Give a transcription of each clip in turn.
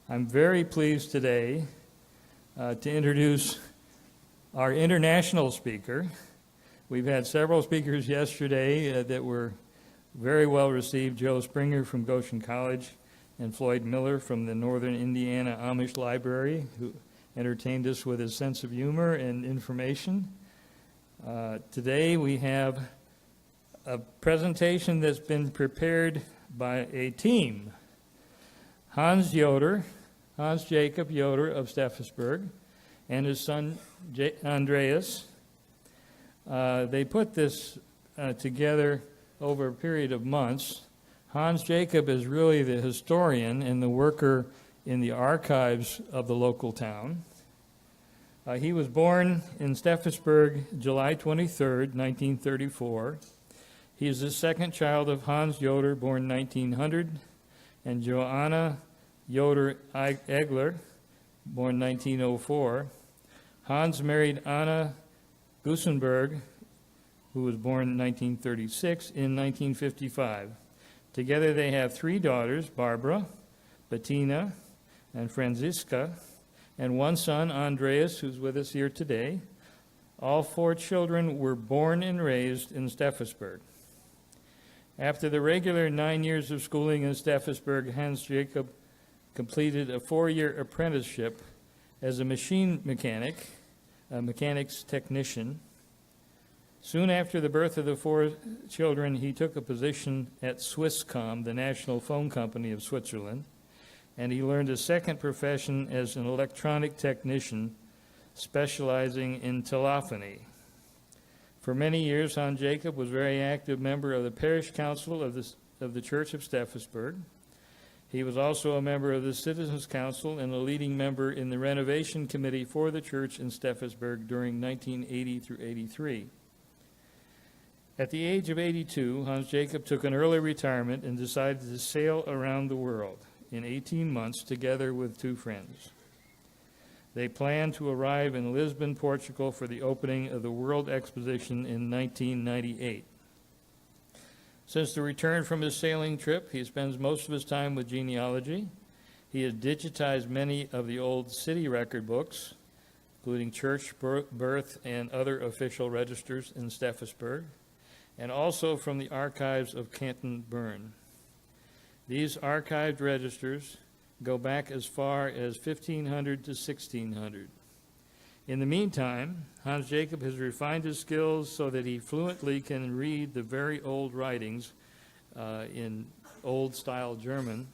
I'm very pleased today to introduce our international speaker. We've had several speakers yesterday that were very well received. Joe Springer from Goshen College and Floyd Miller from the Northern Indiana Amish Library, who entertained us with his sense of humor and information. Today we have a presentation that's been prepared by a team. Hans Jacob Yoder of Steffisburg, and his son Andreas. They put this together over a period of months. Hans Jacob is really the historian and the worker in the archives of the local town. He was born in Steffisburg, July 23rd, 1934. He is the second child of Hans Yoder, born 1900, and Joanna Yoder Egler, born 1904. Hans married Anna Gusenberg, who was born in 1936, in 1955. Together they have three daughters, Barbara, Bettina, and Franziska, and one son, Andreas, who's with us here today. All four children were born and raised in Steffisburg. After the regular 9 years of schooling in Steffisburg, Hans Jacob completed a 4-year apprenticeship as a machine mechanic, a mechanics technician. Soon after the birth of the four children, he took a position at Swisscom, the national phone company of Switzerland, and he learned a second profession as an electronic technician, specializing in telephony. For many years, Hans Jacob was a very active member of the parish council of the Church of Steffisburg. He was also a member of the Citizens Council and a leading member in the renovation committee for the church in Steffisburg during 1980 through 83. At the age of 82, Hans Jacob took an early retirement and decided to sail around the world in 18 months together with two friends. They planned to arrive in Lisbon, Portugal for the opening of the World Exposition in 1998. Since the return from his sailing trip, he spends most of his time with genealogy. He has digitized many of the old city record books, including church birth and other official registers in Steffisburg, and also from the archives of Canterbury. These archived registers go back as far as 1500 to 1600. In the meantime, Hans Jacob has refined his skills so that he fluently can read the very old writings in old-style German.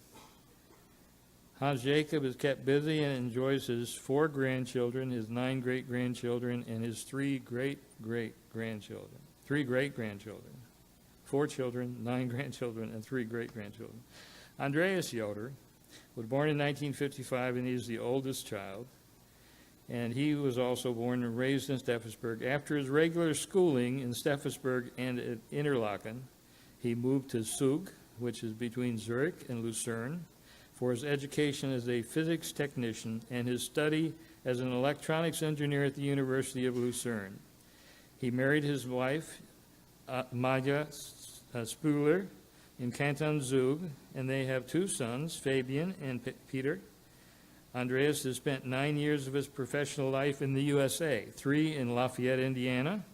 Hans Jacob is kept busy and enjoys his 4 grandchildren, his 9 great-grandchildren, and his 3 great-great-grandchildren. 3 great-grandchildren. 4 children, 9 grandchildren, and 3 great-grandchildren. Andreas Joder was born in 1955, and he's the oldest child. And he was also born and raised in Steffisburg. After his regular schooling in Steffisburg and at Interlaken, he moved to Zug, which is between Zurich and Lucerne, for his education as a physics technician and his study as an electronics engineer at the University of Lucerne. He married his wife, Maja Spuler, in Canton Zug, and they have 2 sons, Fabian and Peter. Andreas has spent 9 years of his professional life in the USA, 3 in Lafayette, Indiana,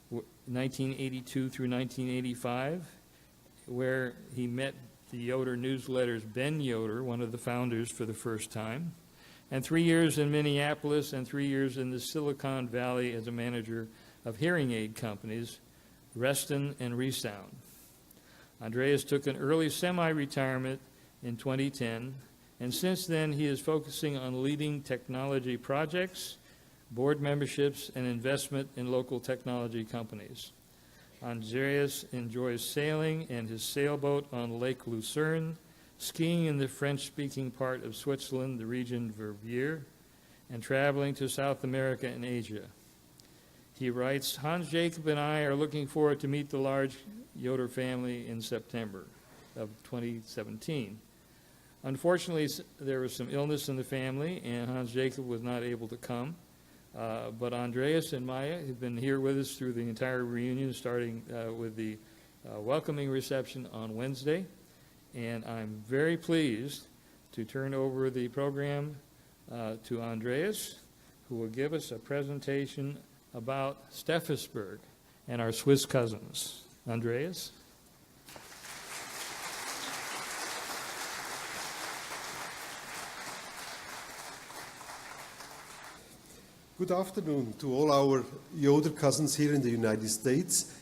1982 through 1985, where he met the Yoder newsletter's Ben Yoder, one of the founders, for the first time, and 3 years in Minneapolis and 3 years in the Silicon Valley as a manager of hearing aid companies, Reston and Resound. Andreas took an early semi-retirement in 2010, and since then he is focusing on leading technology projects, board memberships, and investment in local technology companies. Andreas enjoys sailing and his sailboat on Lake Lucerne, skiing in the French-speaking part of Switzerland, the region Verviers, and traveling to South America and Asia. He writes, Hans Jacob and I are looking forward to meet the large Yoder family in September of 2017. Unfortunately, there was some illness in the family, and Hans Jacob was not able to come. But Andreas and Maya have been here with us through the entire reunion, starting with the welcoming reception on Wednesday. And I'm very pleased to turn over the program to Andreas, who will give us a presentation about Steffisburg and our Swiss cousins. Andreas? Good afternoon to all our Yoder cousins here in the United States.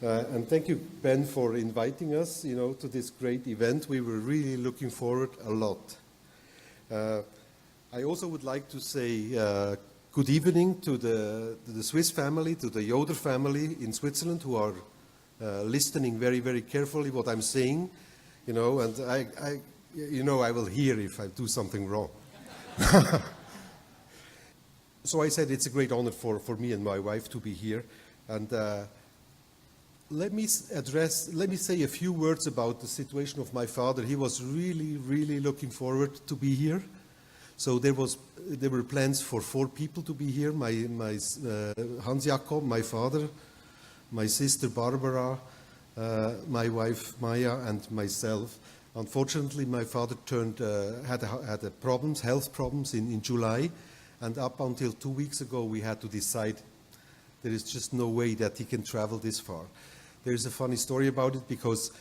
And thank you, Ben, for inviting us, to this great event. We were really looking forward a lot. I also would like to say good evening to the Swiss family, to the Yoder family in Switzerland, who are listening very, very carefully what I'm saying, and I will hear if I do something wrong. So I said it's a great honor for me and my wife to be here. And let me say a few words about the situation of my father. He was really, really looking forward to be here. So there were plans for 4 people to be here. My Hans Jakob, my father, my sister Barbara, my wife Maya, and myself. Unfortunately, my father had health problems in July. And up until 2 weeks ago, we had to decide there is just no way that he can travel this far. There's a funny story about it, because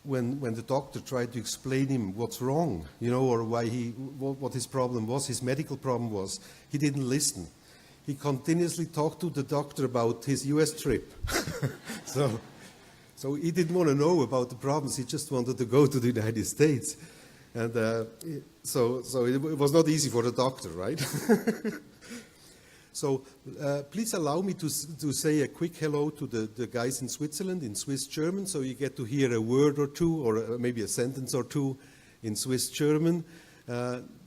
when the doctor tried to explain him what's wrong, or what his problem was, his medical problem was, he didn't listen. He continuously talked to the doctor about his US trip. So he didn't want to know about the problems. He just wanted to go to the United States. And so it was not easy for the doctor, right? So please allow me to say a quick hello to the guys in Switzerland in Swiss German, so you get to hear a word or two, or maybe a sentence or two in Swiss German,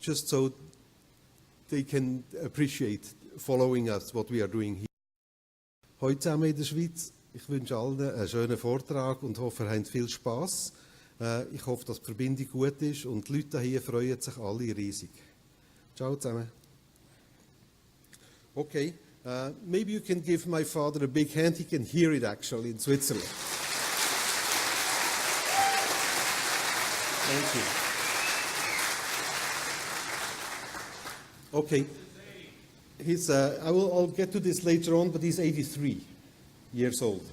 just so they can appreciate following us, what we are doing here. Heute zusammen in der Schweiz. Ich wünsche allen einen schönen Vortrag und hoffe, ihr habt viel Spaß. Ich hoffe, dass die Verbindung gut ist und die Leute hier freuen sich alle riesig. Ciao zusammen. Okay, maybe you can give my father a big hand. He can hear it actually in Switzerland. Thank you. Okay, I'll get to this later on, but he's 83 years old.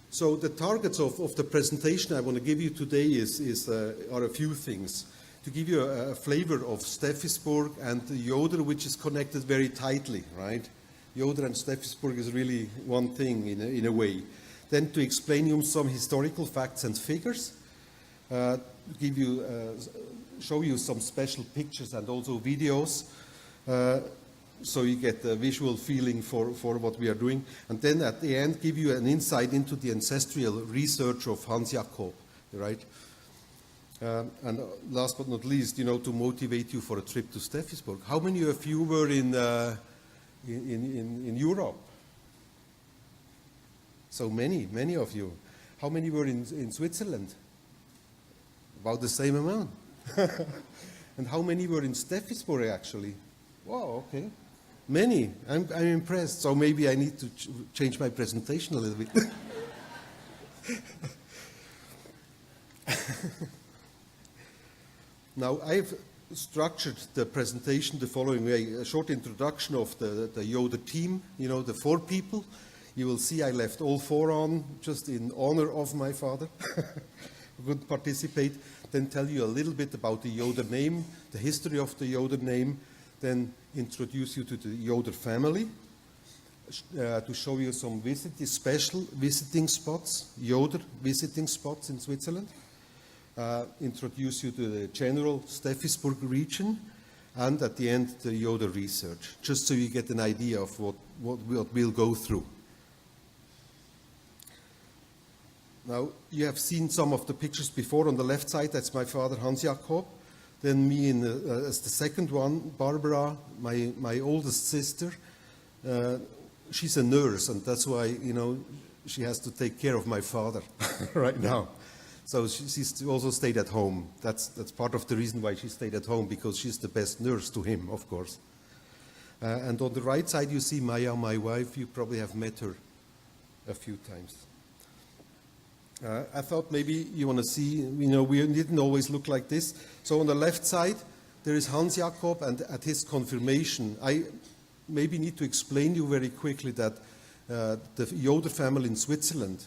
So the targets of the presentation I want to give you today are a few things. To give you a flavor of Steffisburg and Yoder, which is connected very tightly, right? Yoder and Steffisburg is really one thing in a way. Then to explain you some historical facts and figures, show you some special pictures and also videos, so you get a visual feeling for what we are doing. And then at the end, give you an insight into the ancestral research of Hans Jakob, right? And last but not least, to motivate you for a trip to Steffisburg. How many of you were in Europe? So many of you. How many were in Switzerland? About the same amount. And how many were in Steffisburg actually? Wow, okay. Many. I'm impressed. So maybe I need to change my presentation a little bit. Now, I've structured the presentation the following way. A short introduction of the Yoder team, the 4 people. You will see I left all 4 on, just in honor of my father, who couldn't participate. Then tell you a little bit about the Yoder name, the history of the Yoder name, then introduce you to the Yoder family, to show you some special visiting spots, Yoder visiting spots in Switzerland, introduce you to the general Steffisburg region, and at the end the Yoder research, just so you get an idea of what we'll go through. Now, you have seen some of the pictures before. On the left side, that's my father, Hans Jakob. Then me as the second one, Barbara, my oldest sister. She's a nurse, and that's why, she has to take care of my father right now. So she's also stayed at home. That's part of the reason why she stayed at home, because she's the best nurse to him, of course. And on the right side, you see Maya, my wife. You probably have met her a few times. I thought maybe you want to see, we didn't always look like this. So on the left side, there is Hans Jakob, and at his confirmation, I maybe need to explain you very quickly that the Yoder family in Switzerland,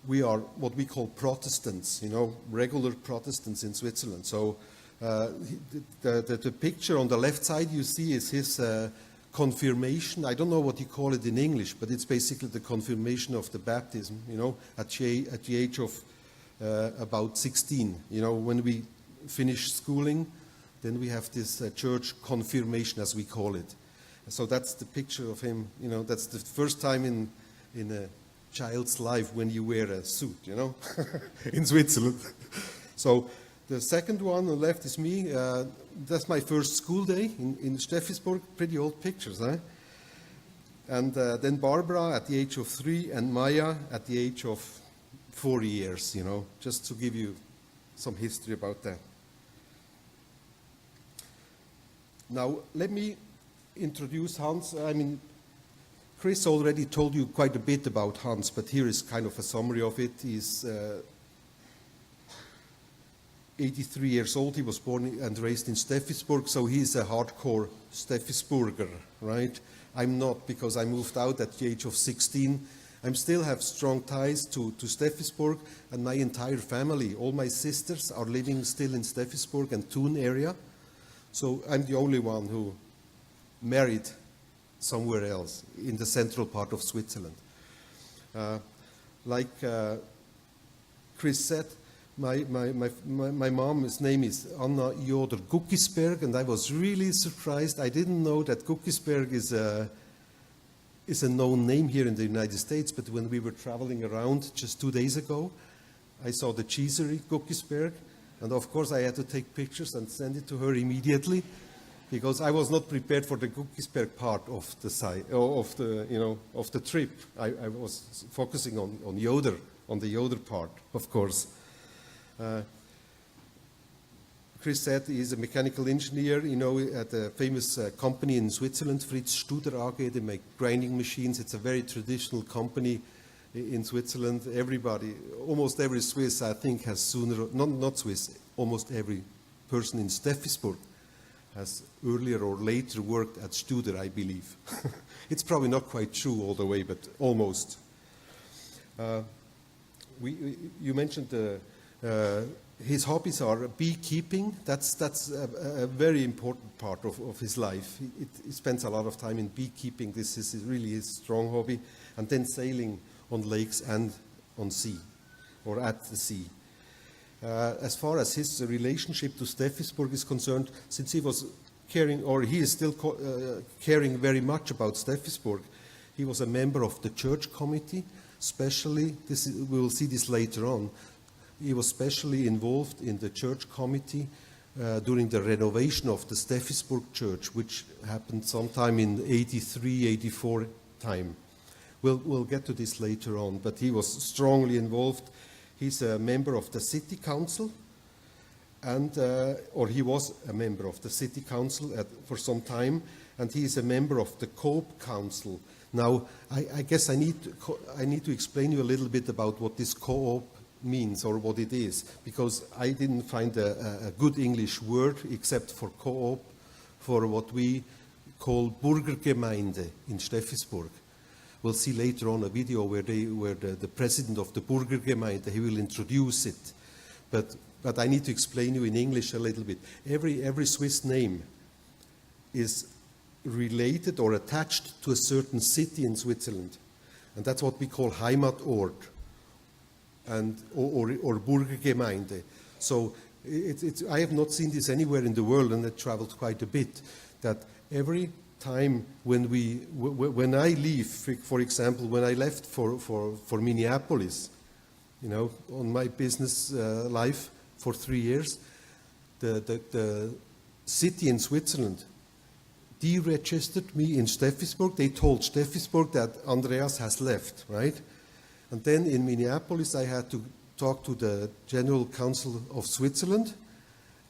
we are what we call Protestants, regular Protestants in Switzerland. So the picture on the left side you see is his confirmation. I don't know what you call it in English, but it's basically the confirmation of the baptism, at the age of about 16. When we finish schooling, then we have this church confirmation, as we call it. So that's the picture of him. That's the first time in a child's life when you wear a suit, in Switzerland. So the second one on the left is me. That's my first school day in Steffisburg. Pretty old pictures, eh? And then Barbara at the age of 3 and Maya at the age of 4 years, just to give you some history about that. Now, let me introduce Hans. Chris already told you quite a bit about Hans, but here is kind of a summary of it. He's 83 years old. He was born and raised in Steffisburg, so he's a hardcore Steffisburger, right? I'm not, because I moved out at the age of 16. I still have strong ties to Steffisburg, and my entire family, all my sisters are living still in Steffisburg and Thun area. So I'm the only one who married somewhere else in the central part of Switzerland. Like Chris said, my mom's name is Anna Yoder Guckisberg, and I was really surprised. I didn't know that Guckisberg is a known name here in the United States, but when we were traveling around just 2 days ago, I saw the cheesery Guckisberg, and of course I had to take pictures and send it to her immediately, because I was not prepared for the Guckisberg part of the of the trip. I was focusing on Yoder, on the Yoder part, of course. Chris said he's a mechanical engineer, at a famous company in Switzerland, Fritz Studer AG. They make grinding machines. It's a very traditional company in Switzerland. Everybody, almost every Swiss, I think, has sooner, not Swiss, almost every person in Steffisburg has earlier or later worked at Studer, I believe. It's probably not quite true all the way, but almost. You mentioned his hobbies are beekeeping. That's a very important part of his life. He spends a lot of time in beekeeping. This is really his strong hobby. And then sailing on lakes and on sea, or at the sea. As far as his relationship to Steffisburg is concerned, since he was caring, or he is still caring very much about Steffisburg, he was a member of the church committee, especially, we will see this later on, he was specially involved in the church committee during the renovation of the Steffisburg church, which happened sometime in 83, 84 time. We'll get to this later on, but he was strongly involved. He's a member of the city council, or he was a member of the city council for some time, and he is a member of the Coop Council. Now, I guess I need to explain you a little bit about what this co-op means or what it is, because I didn't find a good English word except for co-op for what we call Burgergemeinde in Steffisburg. We'll see later on a video where the president of the Burgergemeinde, he will introduce it. But I need to explain you in English a little bit. Every Swiss name is related or attached to a certain city in Switzerland. And that's what we call Heimatort or Burgergemeinde. So I have not seen this anywhere in the world, and I traveled quite a bit, that every time when I leave, for example, when I left for Minneapolis, on my business life for 3 years, the city in Switzerland deregistered me in Steffisburg. They told Steffisburg that Andreas has left, right? And then in Minneapolis, I had to talk to the General Council of Switzerland,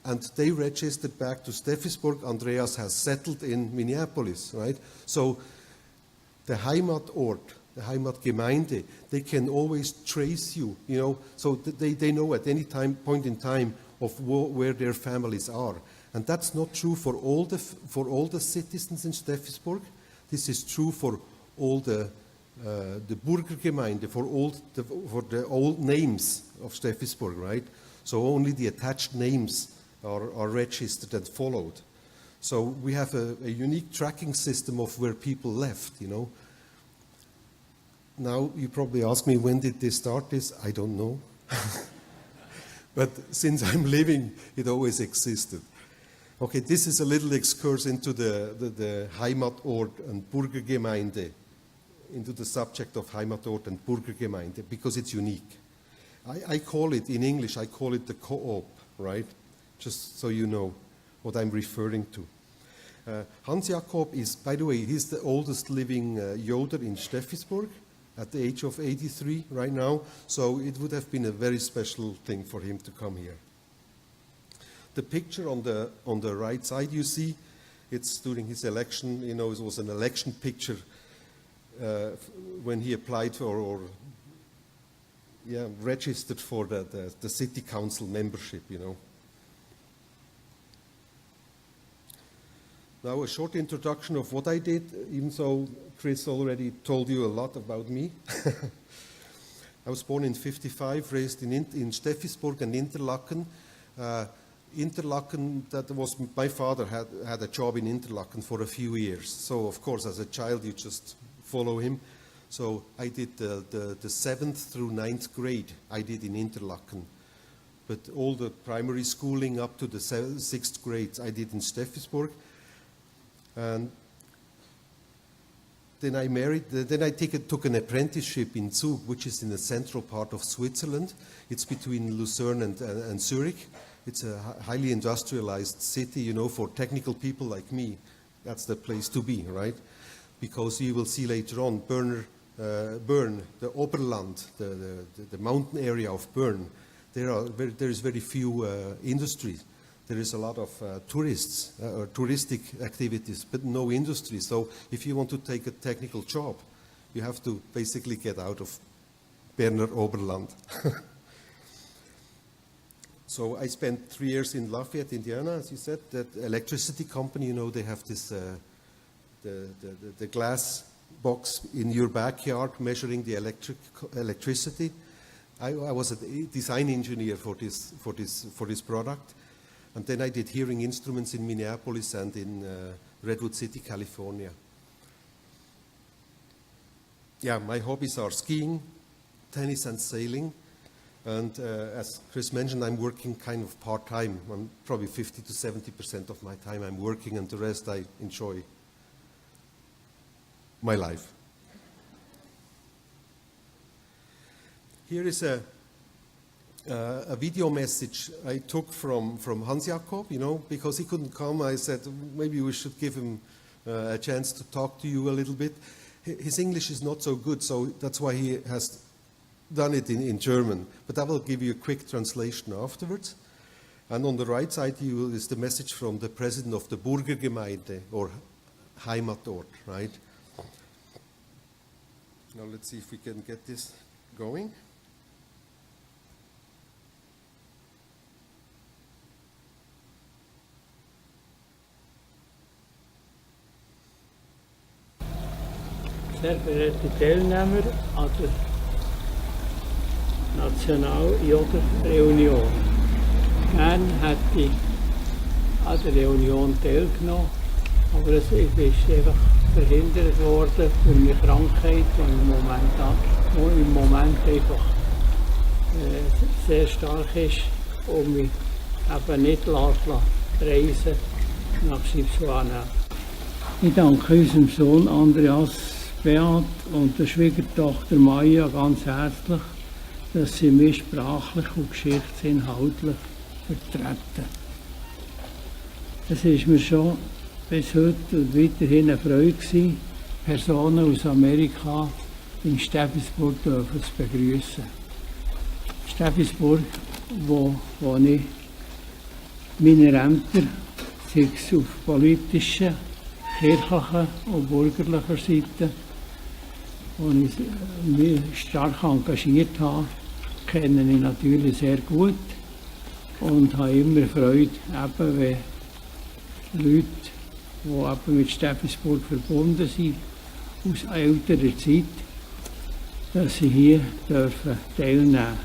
and they registered back to Steffisburg. Andreas has settled in Minneapolis, right? So the Heimatort, the Heimatgemeinde, they can always trace you, so they know at any point in time of where their families are. And that's not true for all the citizens in Steffisburg. This is true for all the Burgergemeinde, for the old names of Steffisburg, right? So only the attached names are registered and followed. So we have a unique tracking system of where people left, Now you probably ask me, when did they start this? I don't know. But since I'm living, it always existed. Okay, this is a little excursus into the Heimatort and Burgergemeinde, into the subject of Heimatort and Burgergemeinde, because it's unique. I call it, in English, I call it the co-op, right? Just so you know what I'm referring to. Hans Jakob is, by the way, he's the oldest living Yoder in Steffisburg, at the age of 83 right now, so it would have been a very special thing for him to come here. The picture on the right side you see, it's during his election, it was an election picture when he applied for registered for the city council membership, Now a short introduction of what I did, even though Chris already told you a lot about me. I was born in 55, raised in Steffisburg and Interlaken. Interlaken, my father had a job in Interlaken for a few years. So of course, as a child, you just follow him. So I did the 7th through 9th grade, I did in Interlaken. But all the primary schooling up to the 6th grades, I did in Steffisburg. And then I married, then I took an apprenticeship in Zug, which is in the central part of Switzerland. It's between Lucerne and Zurich. It's a highly industrialized city, for technical people like me. That's the place to be, right? Because you will see later on, Bern, the Oberland, the mountain area of Bern, there is very few industries. There is a lot of tourists or touristic activities, but no industry. So if you want to take a technical job, you have to basically get out of Berner Oberland. So I spent 3 years in Lafayette, Indiana, as you said, that electricity company. They have this the glass box in your backyard measuring the electricity. I was a design engineer for this product. And then I did hearing instruments in Minneapolis and in Redwood City, California. Yeah, my hobbies are skiing, tennis, and sailing. And as Chris mentioned, I'm working kind of part-time. I'm probably 50 to 70% of my time I'm working, and the rest I enjoy my life. Here is a video message I took from Hans Jakob, because he couldn't come. I said, maybe we should give him a chance to talk to you a little bit. His English is not so good, so that's why he has done it in German. But I will give you a quick translation afterwards. And on the right side is the message from the president of the Burgergemeinde, or Heimatort, right? Now let's see if we can get this going. Sehr verehrte Teilnehmer an der National-Joder-Reunion. Gerne hätte ich an der Reunion teilgenommen, aber es ist einfach verhindert worden durch eine Krankheit, die im Moment einfach sehr stark ist und mich eben nicht reisen nach Sipsuana. Ich danke unserem Sohn Andreas Beat und der Schwiegertochter Maya ganz herzlich, dass sie mich sprachlich und geschichtsinhaltlich vertreten. Es ist mir schon bis heute und weiterhin eine Freude gewesen, Personen aus Amerika in Steffisburg zu begrüßen. Steffisburg, wo ich meine Ämter, sei es auf politischer, kirchlicher und bürgerlicher Seite, die ich mich stark engagiert habe, kenne ich natürlich sehr gut und habe immer Freude, eben, wenn Leute, die eben mit Steffisburg verbunden sind, aus älterer Zeit, dass sie hier dürfen teilnehmen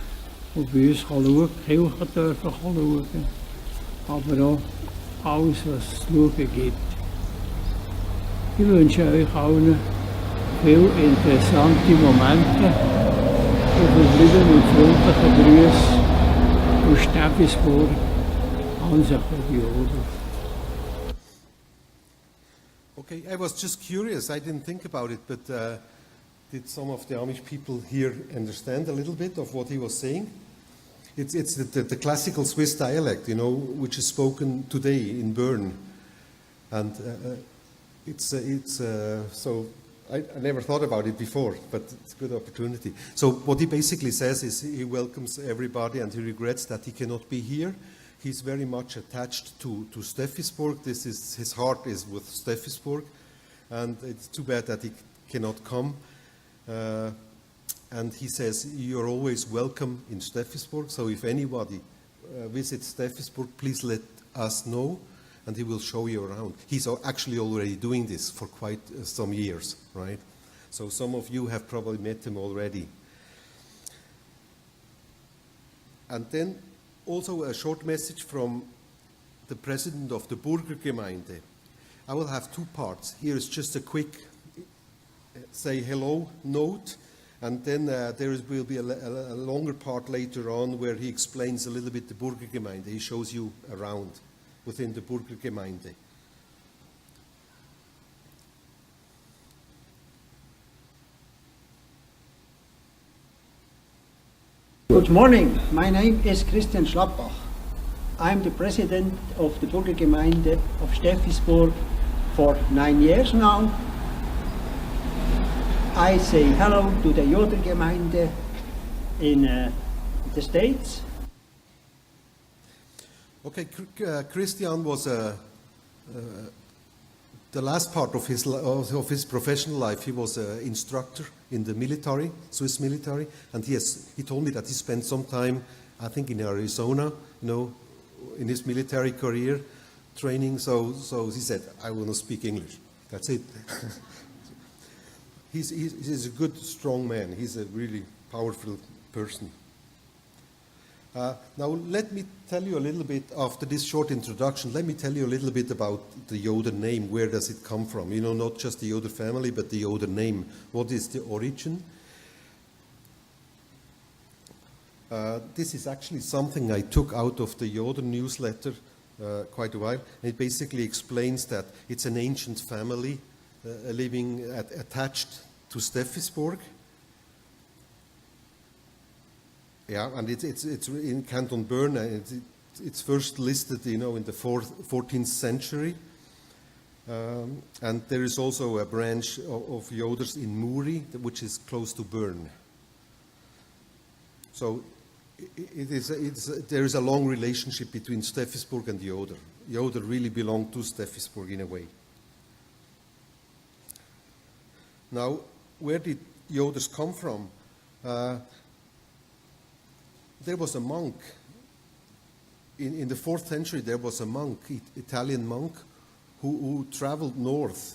und bei uns schauen, Kirche dürfen schauen, aber auch alles, was es zu schauen gibt. Ich wünsche euch allen viele interessante Momente und verbleibe mit freundlichen Grüßen aus Steffisburg, ancestral Yoder. Okay, I was just curious. I didn't think about it, but did some of the Amish people here understand a little bit of what he was saying? It's the classical Swiss dialect, you know, which is spoken today in Bern, and so I never thought about it before, but it's a good opportunity. So what he basically says is he welcomes everybody, and he regrets that he cannot be here. He's very much attached to Steffisburg. His heart is with Steffisburg, and it's too bad that he cannot come. And he says, you're always welcome in Steffisburg, so if anybody visits Steffisburg, please let us know, and he will show you around. He's actually already doing this for quite some years, right? So some of you have probably met him already. And then also a short message from the president of the Burgergemeinde. I will have two parts. Here is just a quick say hello note, and then will be a longer part later on where he explains a little bit the Burgergemeinde. He shows you around within the Burgergemeinde. Good morning. My name is Christian Schlappach. I'm the president of the Burgergemeinde of Steffisburg for 9 years now. I say hello to the Yoder Gemeinde in the States. Okay, Christian was the last part of his professional life. He was an instructor in the military, Swiss military, and he told me that he spent some time, I think, in Arizona, you know, in his military career training. So he said, "I will not speak English." That's it. He's a good, strong man. He's a really powerful person. Now, let me tell you a little bit, after this short introduction, let me tell you a little bit about the Yoder name. Where does it come from? You know, not just the Yoder family, but the Yoder name. What is the origin? This is actually something I took out of the Yoder newsletter quite a while. It basically explains that it's an ancient family living attached to Steffisburg. Yeah, and it's in Canton Bern. It's first listed, you know, in the 14th century. And there is also a branch of Joders in Muri, which is close to Bern. So there is a long relationship between Steffisburg and Yoder. Yoder really belonged to Steffisburg in a way. Now, where did Joders come from? There was a monk, in the 4th century there was a monk, Italian monk, who traveled north,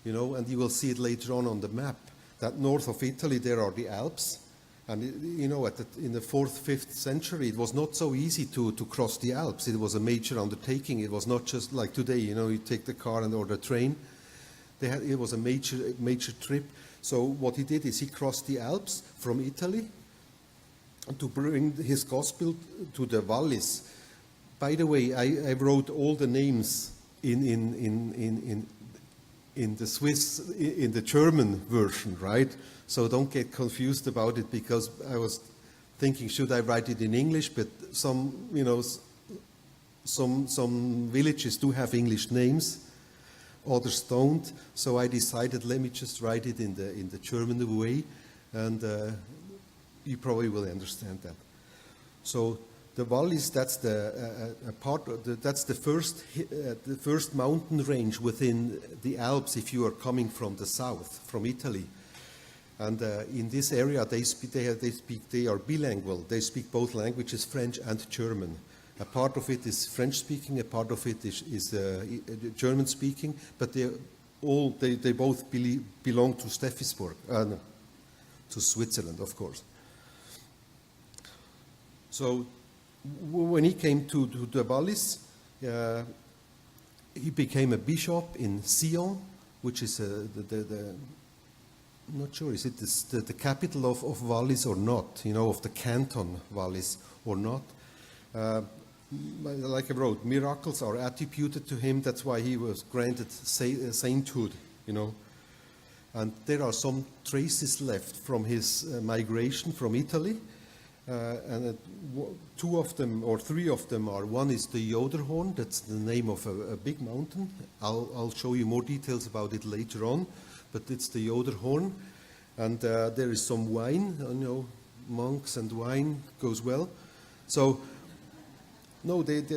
you know, and you will see it later on the map, that north of Italy there are the Alps, and you know, in the 4th, 5th century it was not so easy to cross the Alps. It was a major undertaking. It was not just like today, you know, you take the car or the train. It was a major trip. So what he did is he crossed the Alps from Italy to bring his gospel to the valleys. By the way, I wrote all the names in the Swiss, in the German version, right? So don't get confused about it, because I was thinking, should I write it in English? But some villages do have English names, others don't. So I decided, let me just write it in the German way, and you probably will understand that. So the valleys, that's that's the first mountain range within the Alps if you are coming from the south, from Italy. And in this area, they are bilingual. They speak both languages, French and German. A part of it is French-speaking, a part of it is German-speaking, but they both belong to Steffisburg, no, to Switzerland, of course. So when he came to the Wallis, he became a bishop in Sion, which is I'm not sure, is it the capital of Wallis or not, of the canton Wallis or not. Like I wrote, miracles are attributed to him, that's why he was granted sainthood, And there are some traces left from his migration from Italy. And two of them, or three of them are, one is the Yoder horn, that's the name of a big mountain. I'll show you more details about it later on, but it's the Yoder horn. And there is some wine, monks and wine goes well. So, no, it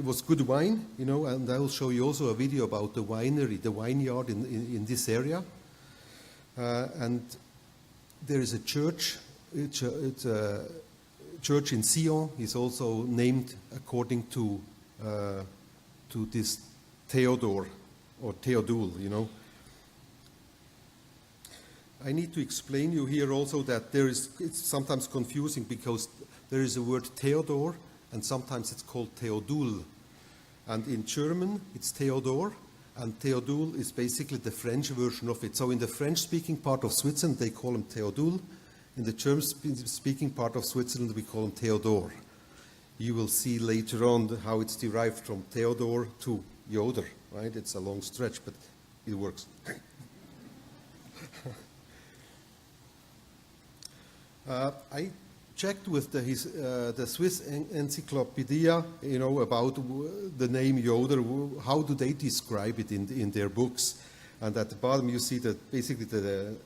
was good wine, and I will show you also a video about the winery, the vineyard in this area. And there is a church. It's a church in Sion. Is also named according to this Theodore or Theodule, I need to explain you here also that it's sometimes confusing because there is a word Theodor and sometimes it's called Theodule. And in German it's Theodor, and Theodule is basically the French version of it. So in the French-speaking part of Switzerland they call him Theodule. In the German-speaking part of Switzerland we call him Theodor. You will see later on how it's derived from Theodor to Yoder, right? It's a long stretch, but it works. I checked with the Swiss Encyclopedia, about the name Yoder. How do they describe it in their books? And at the bottom you see that basically the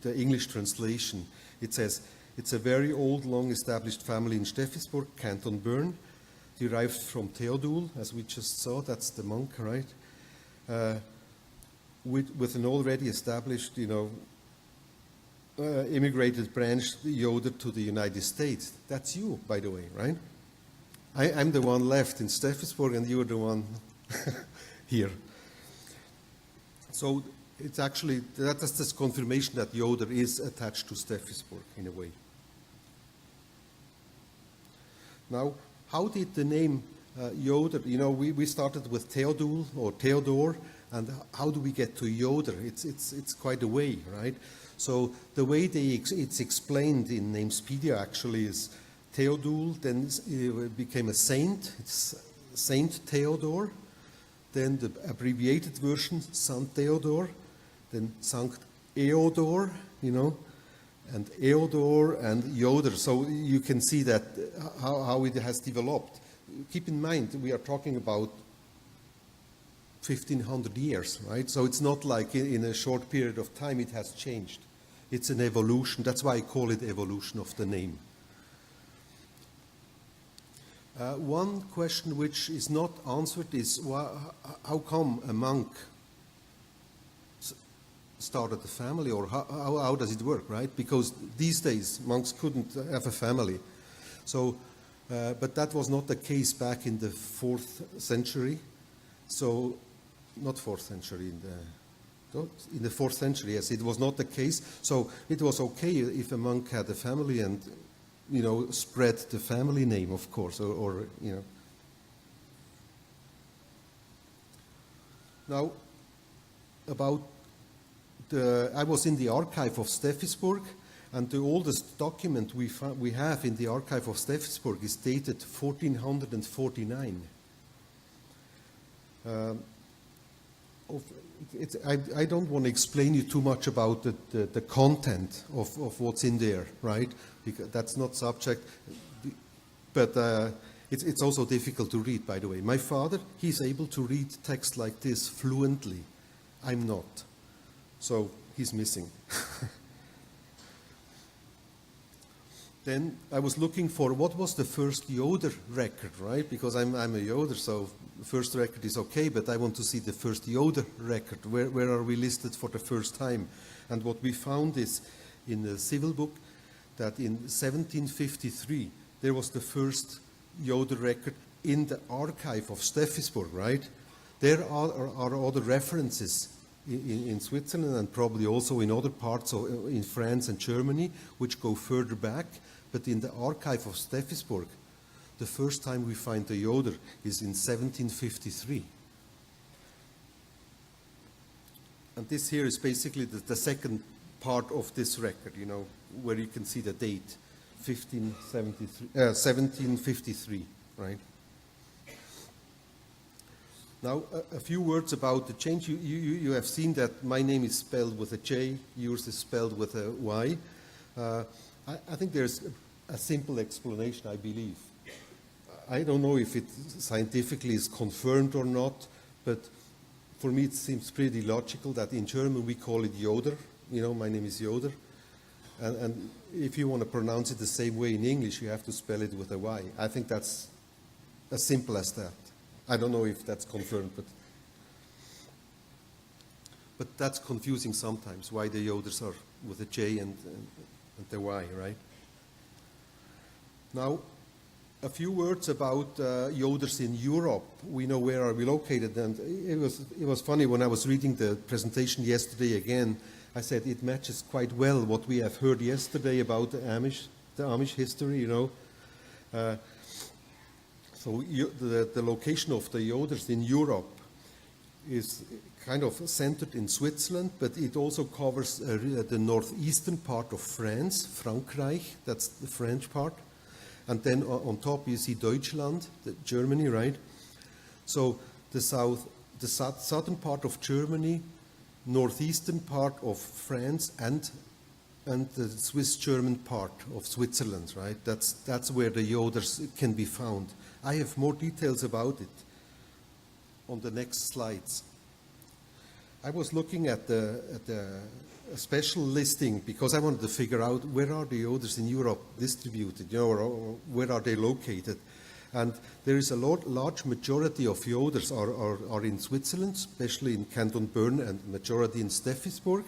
English translation. It says, it's a very old, long-established family in Steffisburg, Canton Bern, derived from Theodule, as we just saw. That's the monk, right? With an already established, immigrated branch, Yoder, to the United States. That's you, by the way, right? I'm the one left in Steffisburg, and you're the one here. So it's actually, that's this confirmation that Yoder is attached to Steffisburg in a way. Now, how did the name Yoder, we started with Theodule or Theodore, and how do we get to Yoder? It's quite a way, right? So the way it's explained in Namespedia actually is Theodule, then it became a saint, it's Saint Theodore, then the abbreviated version, Saint Theodore, then Sankt Eodor, and Eodor and Yoder. So you can see that how it has developed. Keep in mind, we are talking about 1,500 years, right? So it's not like in a short period of time it has changed. It's an evolution. That's why I call it evolution of the name. One question which is not answered is how come a monk started a family, or how does it work, right? Because these days monks couldn't have a family. So, but that was not the case back in the 4th century. So, not 4th century, in the 4th century, yes, it was not the case. So it was okay if a monk had a family and, spread the family name, of course, or. Now, about I was in the archive of Steffisburg, and the oldest document we have in the archive of Steffisburg is dated 1449. I don't want to explain you too much about the content of what's in there, right? Because that's not subject. But it's also difficult to read, by the way. My father, he's able to read text like this fluently. I'm not. So he's missing. Then I was looking for what was the first Yoder record, right? Because I'm a Yoder, so the first record is okay, but I want to see the first Yoder record. Where are we listed for the first time? And what we found is in the civil book that in 1753 there was the first Yoder record in the archive of Steffisburg, right? There are other references in Switzerland and probably also in other parts of in France and Germany, which go further back. But in the archive of Steffisburg, the first time we find the Yoder is in 1753. And this here is basically the second part of this record, you know, where you can see the date, 1753, right? Now, a few words about the change. You have seen that my name is spelled with a J, yours is spelled with a Y. I think there's a simple explanation, I believe. I don't know if it scientifically is confirmed or not, but for me it seems pretty logical that in German we call it Yoder. You know, my name is Yoder. And if you want to pronounce it the same way in English, you have to spell it with a Y. I think that's as simple as that. I don't know if that's confirmed, but that's confusing sometimes, why the Joders are with a J and the Y, right? Now, a few words about Joders in Europe. We know where are we located, and it was funny when I was reading the presentation yesterday again. I said it matches quite well what we have heard yesterday about the Amish history, you know. So the location of the Joders in Europe is kind of centered in Switzerland, but it also covers the northeastern part of France, Frankreich, that's the French part. And then on top you see Deutschland, Germany, right? So the southern part of Germany, northeastern part of France, and the Swiss-German part of Switzerland, right? That's where the Joders can be found. I have more details about it on the next slides. I was looking at a special listing because I wanted to figure out where are the Joders in Europe distributed, you know, or where are they located. And there is a large majority of Joders are in Switzerland, especially in Canton Bern, and majority in Steffisburg.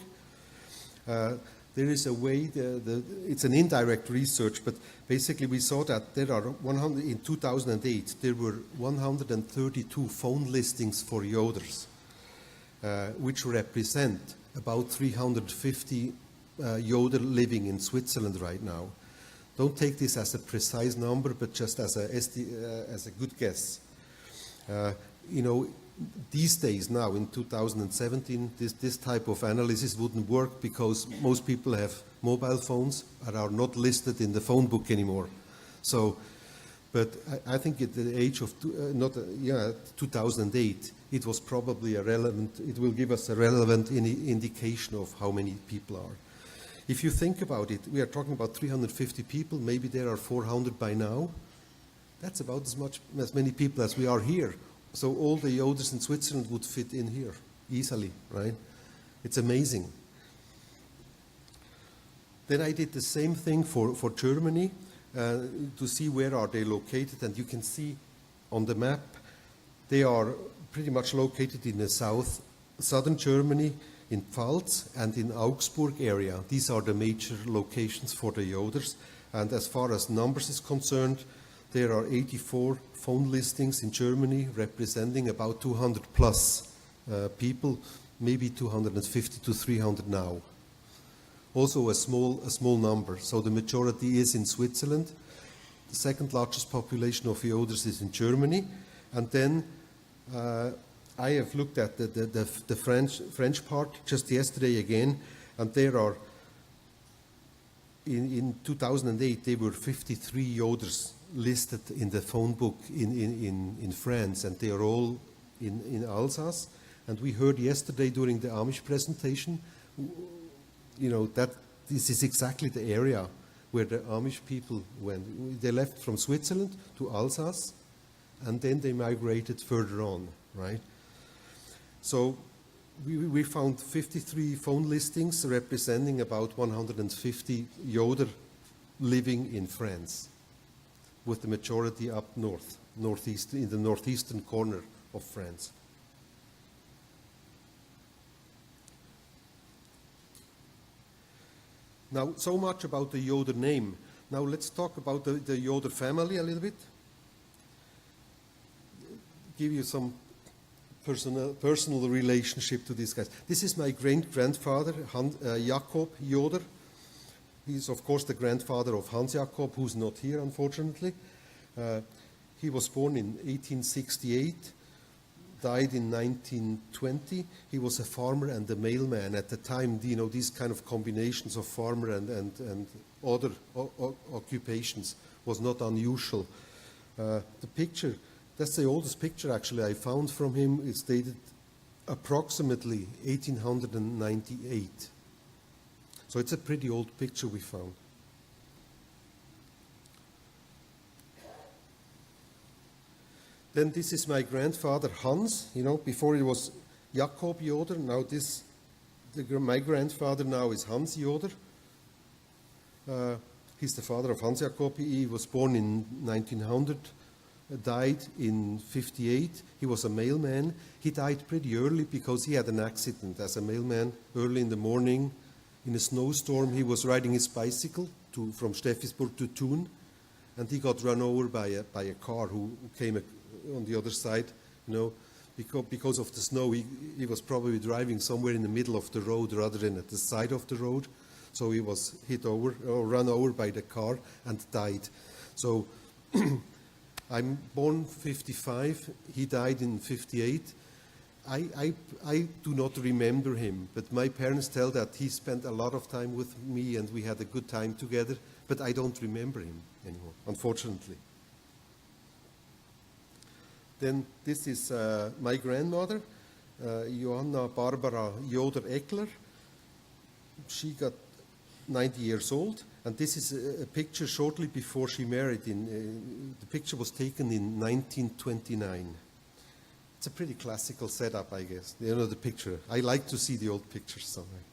There is a way, it's an indirect research, but basically we saw that there are in 2008, there were 132 phone listings for Joders, which represent about 350 Yoder living in Switzerland right now. Don't take this as a precise number, but just as a good guess. You know, these days now, in 2017, this type of analysis wouldn't work because most people have mobile phones and are not listed in the phone book anymore. So, but I think at the age of 2008, it was probably it will give us a relevant indication of how many people are. If you think about it, we are talking about 350 people, maybe there are 400 by now. That's about as many people as we are here. So all the Joders in Switzerland would fit in here easily, right? It's amazing. Then I did the same thing for Germany to see where are they located, and you can see on the map they are pretty much located in the southern Germany, in Pfalz and in Augsburg area. These are the major locations for the Joders. And as far as numbers is concerned, there are 84 phone listings in Germany representing about 200 plus people, maybe 250 to 300 now. Also a small number. So the majority is in Switzerland. The second largest population of Joders is in Germany. And then I have looked at the French part just yesterday again, and there are, in 2008, there were 53 Joders listed in the phone book in France, and they are all in Alsace. And we heard yesterday during the Amish presentation, you know, that this is exactly the area where the Amish people went. They left from Switzerland to Alsace, and then they migrated further on, right? So we found 53 phone listings representing about 150 Yoder living in France, with the majority up northeast, in the northeastern corner of France. Now, so much about the Yoder name. Now let's talk about the Yoder family a little bit. Give you some personal relationship to these guys. This is my great-grandfather, Jakob Yoder. He's, of course, the grandfather of Hans Jakob, who's not here, unfortunately. He was born in 1868, died in 1920. He was a farmer and a mailman. At the time, you know, these kind of combinations of farmer and other occupations was not unusual. The picture, that's the oldest picture actually I found from him. It's dated approximately 1898. So it's a pretty old picture we found. Then this is my grandfather Hans, you know, before he was Jakob Joder. Now my grandfather now is Hans Joder. He's the father of Hans Jakob. He was born in 1900, died in 58. He was a mailman. He died pretty early because he had an accident as a mailman early in the morning. In a snowstorm, he was riding his bicycle from Steffisburg to Thun, and he got run over by a car who came on the other side, you know, because of the snow. He was probably driving somewhere in the middle of the road rather than at the side of the road. So he was hit over or run over by the car and died. So I'm born 55. He died in 58. I do not remember him, but my parents tell that he spent a lot of time with me and we had a good time together, but I don't remember him anymore, unfortunately. Then this is my grandmother, Johanna Barbara Yoder Eckler. She got 90 years old, and this is a picture shortly before she married. The picture was taken in 1929. It's a pretty classical setup, I guess. You know the picture. I like to see the old pictures somewhere.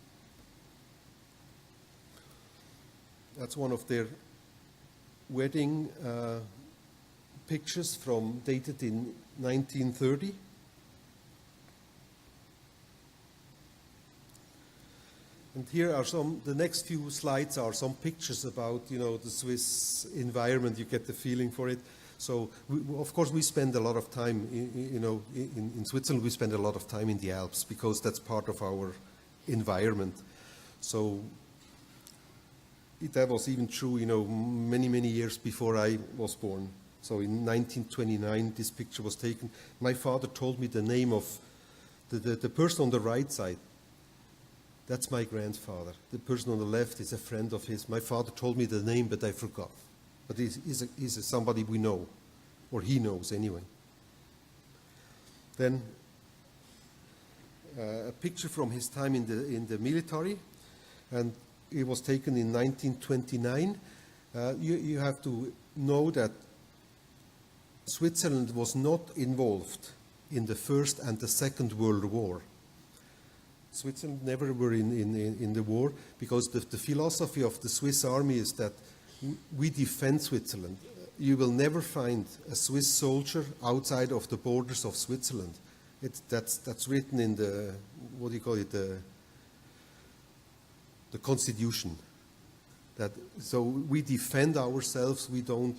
That's one of their wedding pictures dated in 1930. And here are the next few slides are some pictures about, you know, the Swiss environment. You get the feeling for it. So, of course, we spend a lot of time, in Switzerland, we spend a lot of time in the Alps because that's part of our environment. So, that was even true, you know, many, many years before I was born. So, in 1929, this picture was taken. My father told me the name of the person on the right side. That's my grandfather. The person on the left is a friend of his. My father told me the name, but I forgot. But he's somebody we know, or he knows anyway. Then a picture from his time in the military, and it was taken in 1929. You have to know that Switzerland was not involved in the First and the Second World War. Switzerland never were in the war because the philosophy of the Swiss army is that we defend Switzerland. You will never find a Swiss soldier outside of the borders of Switzerland. That's written in the, what do you call it, the Constitution. So we defend ourselves. We don't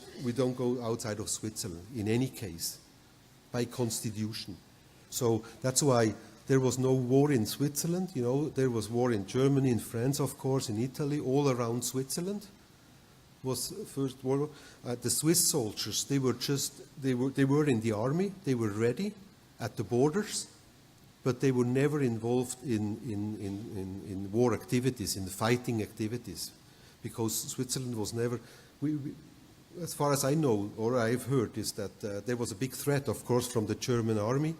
go outside of Switzerland in any case, by Constitution. So that's why there was no war in Switzerland. You know, there was war in Germany, in France, of course, in Italy, all around Switzerland. Was First World War. The Swiss soldiers, they were in the army, they were ready at the borders, but they were never involved in war activities, in fighting activities, because Switzerland was never. As far as I know, or I've heard, is that there was a big threat, of course, from the German army.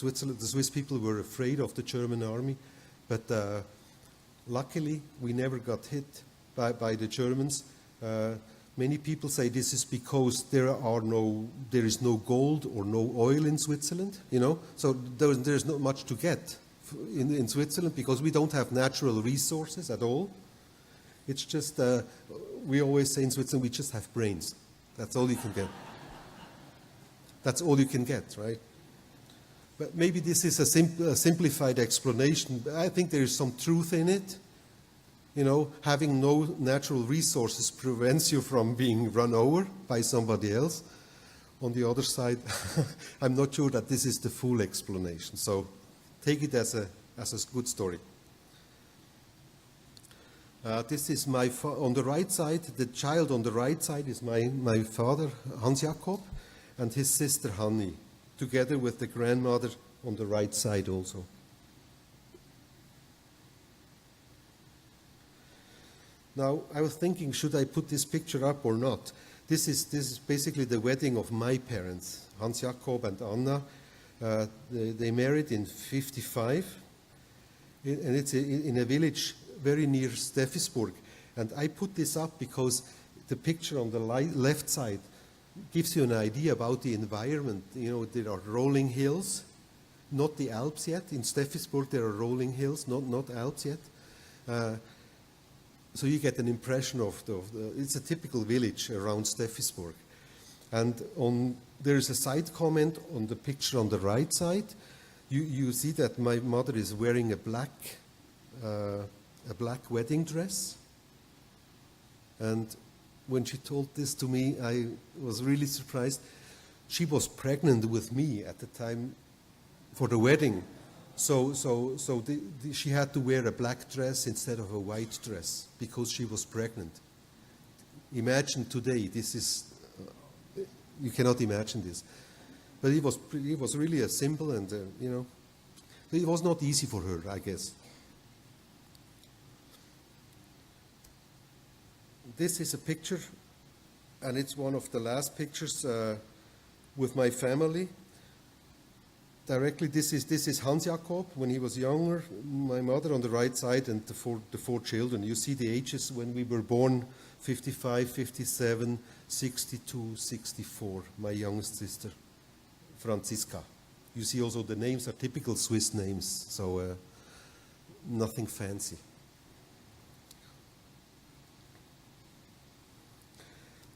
The Swiss people were afraid of the German army, but luckily we never got hit by the Germans. Many people say this is because there is no gold or no oil in Switzerland, you know. So there's not much to get in Switzerland because we don't have natural resources at all. It's just, we always say in Switzerland, we just have brains. That's all you can get. That's all you can get, right? But maybe this is a simplified explanation, but I think there is some truth in it. You know, having no natural resources prevents you from being run over by somebody else. On the other side, I'm not sure that this is the full explanation. So take it as a good story. This is on the right side, the child on the right side is my father, Hans Jakob, and his sister Hanni, together with the grandmother on the right side also. Now, I was thinking, should I put this picture up or not? This is basically the wedding of my parents, Hans Jakob and Anna. They married in 1955, and it's in a village very near Steffisburg. And I put this up because the picture on the left side gives you an idea about the environment. You know, there are rolling hills, not the Alps yet. In Steffisburg, there are rolling hills, not Alps yet. So you get an impression of it's a typical village around Steffisburg. And there is a side comment on the picture on the right side. You see that my mother is wearing a black wedding dress. And when she told this to me, I was really surprised. She was pregnant with me at the time for the wedding. So she had to wear a black dress instead of a white dress because she was pregnant. Imagine today, this is, you cannot imagine this. But it was really a symbol, and, you know, it was not easy for her, I guess. This is a picture, and it's one of the last pictures with my family. Directly, this is Hans Jakob when he was younger, my mother on the right side, and the four children. You see the ages when we were born: 55, 57, 62, 64. My youngest sister, Franziska. You see also the names are typical Swiss names, so nothing fancy.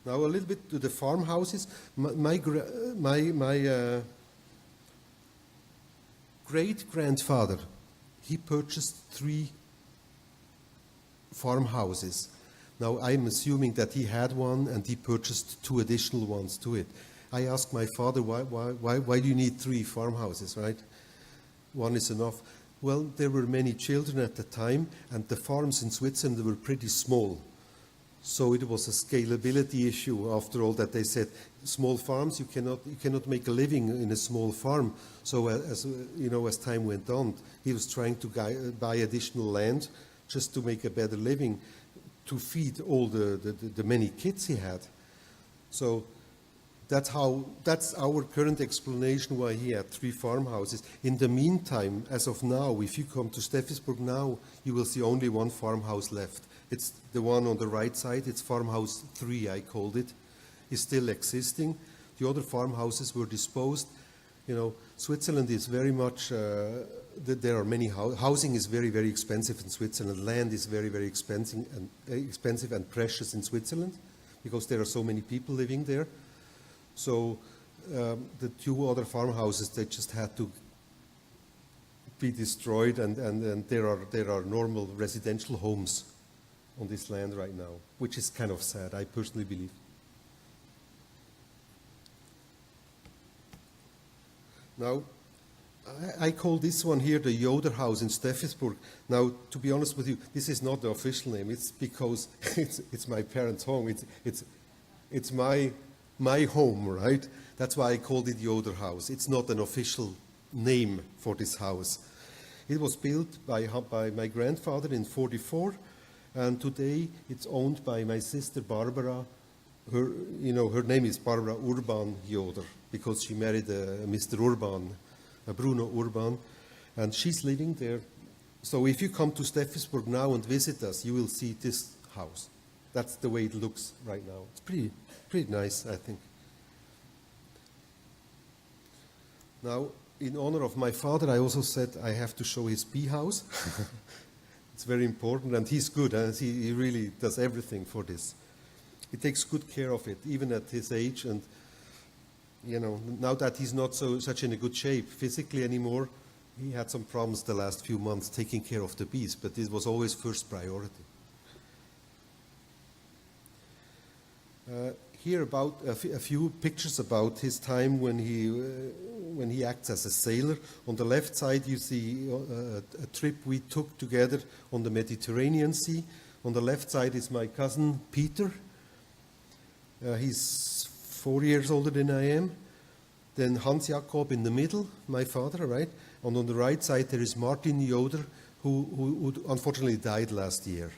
Now a little bit to the farmhouses. My great-grandfather, he purchased 3 farmhouses. Now I'm assuming that he had one and he purchased 2 additional ones to it. I asked my father, why do you need 3 farmhouses, right? 1 is enough. Well, there were many children at the time, and the farms in Switzerland were pretty small. So it was a scalability issue, after all, that they said, small farms, you cannot make a living in a small farm. So as time went on, he was trying to buy additional land just to make a better living, to feed all the many kids he had. So that's our current explanation why he had 3 farmhouses. In the meantime, as of now, if you come to Steffisburg now, you will see only 1 farmhouse left. It's the one on the right side. It's farmhouse 3, I called it. It's still existing. The other farmhouses were disposed. You know, Switzerland is very much, there are many, housing is very, very expensive in Switzerland. Land is very, very expensive and precious in Switzerland because there are so many people living there. So the 2 other farmhouses, they just had to be destroyed, and there are normal residential homes on this land right now, which is kind of sad, I personally believe. Now, I call this one here the Yoder house in Steffisburg. Now, to be honest with you, this is not the official name. It's because it's my parents' home. It's my home, right? That's why I called it Yoder house. It's not an official name for this house. It was built by my grandfather in 1944. And today it's owned by my sister Barbara. Her name is Barbara Urban Yoder because she married Mr. Urban, Bruno Urban, and she's living there. So if you come to Steffisburg now and visit us, you will see this house. That's the way it looks right now. It's pretty nice, I think. Now, in honor of my father, I also said I have to show his bee house. It's very important, and he's good, and he really does everything for this. He takes good care of it, even at his age, and now that he's not such in a good shape physically anymore, he had some problems the last few months taking care of the bees, but it was always first priority. Here about a few pictures about his time when he acts as a sailor. On the left side you see a trip we took together on the Mediterranean Sea. On the left side is my cousin Peter. He's 4 years older than I am. Then Hans Jakob in the middle, my father, right? And on the right side there is Martin Yoder, who unfortunately died last year.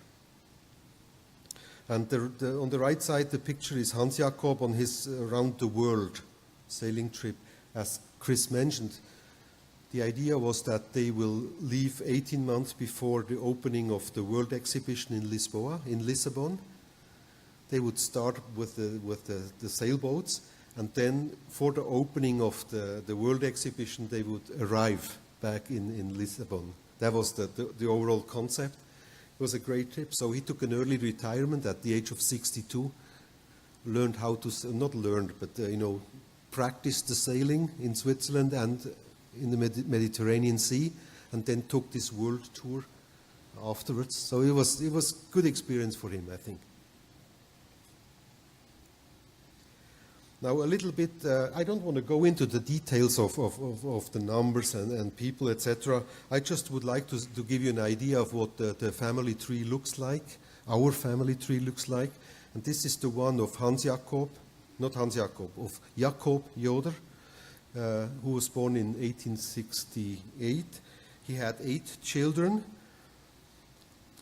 And on the right side, the picture is Hans Jakob on his around the world sailing trip. As Chris mentioned, the idea was that they will leave 18 months before the opening of the World Exhibition in Lisbon. They would start with the sailboats, and then for the opening of the World Exhibition, they would arrive back in Lisbon. That was the overall concept. It was a great trip. So he took an early retirement at the age of 62, learned how to, not learned, but practiced the sailing in Switzerland and in the Mediterranean Sea, and then took this world tour afterwards. So it was good experience for him, I think. Now a little bit, I don't want to go into the details of the numbers and people, etc. I just would like to give you an idea of what the family tree looks like, our family tree looks like. And this is the one of of Jakob Yoder, who was born in 1868. He had 8 children.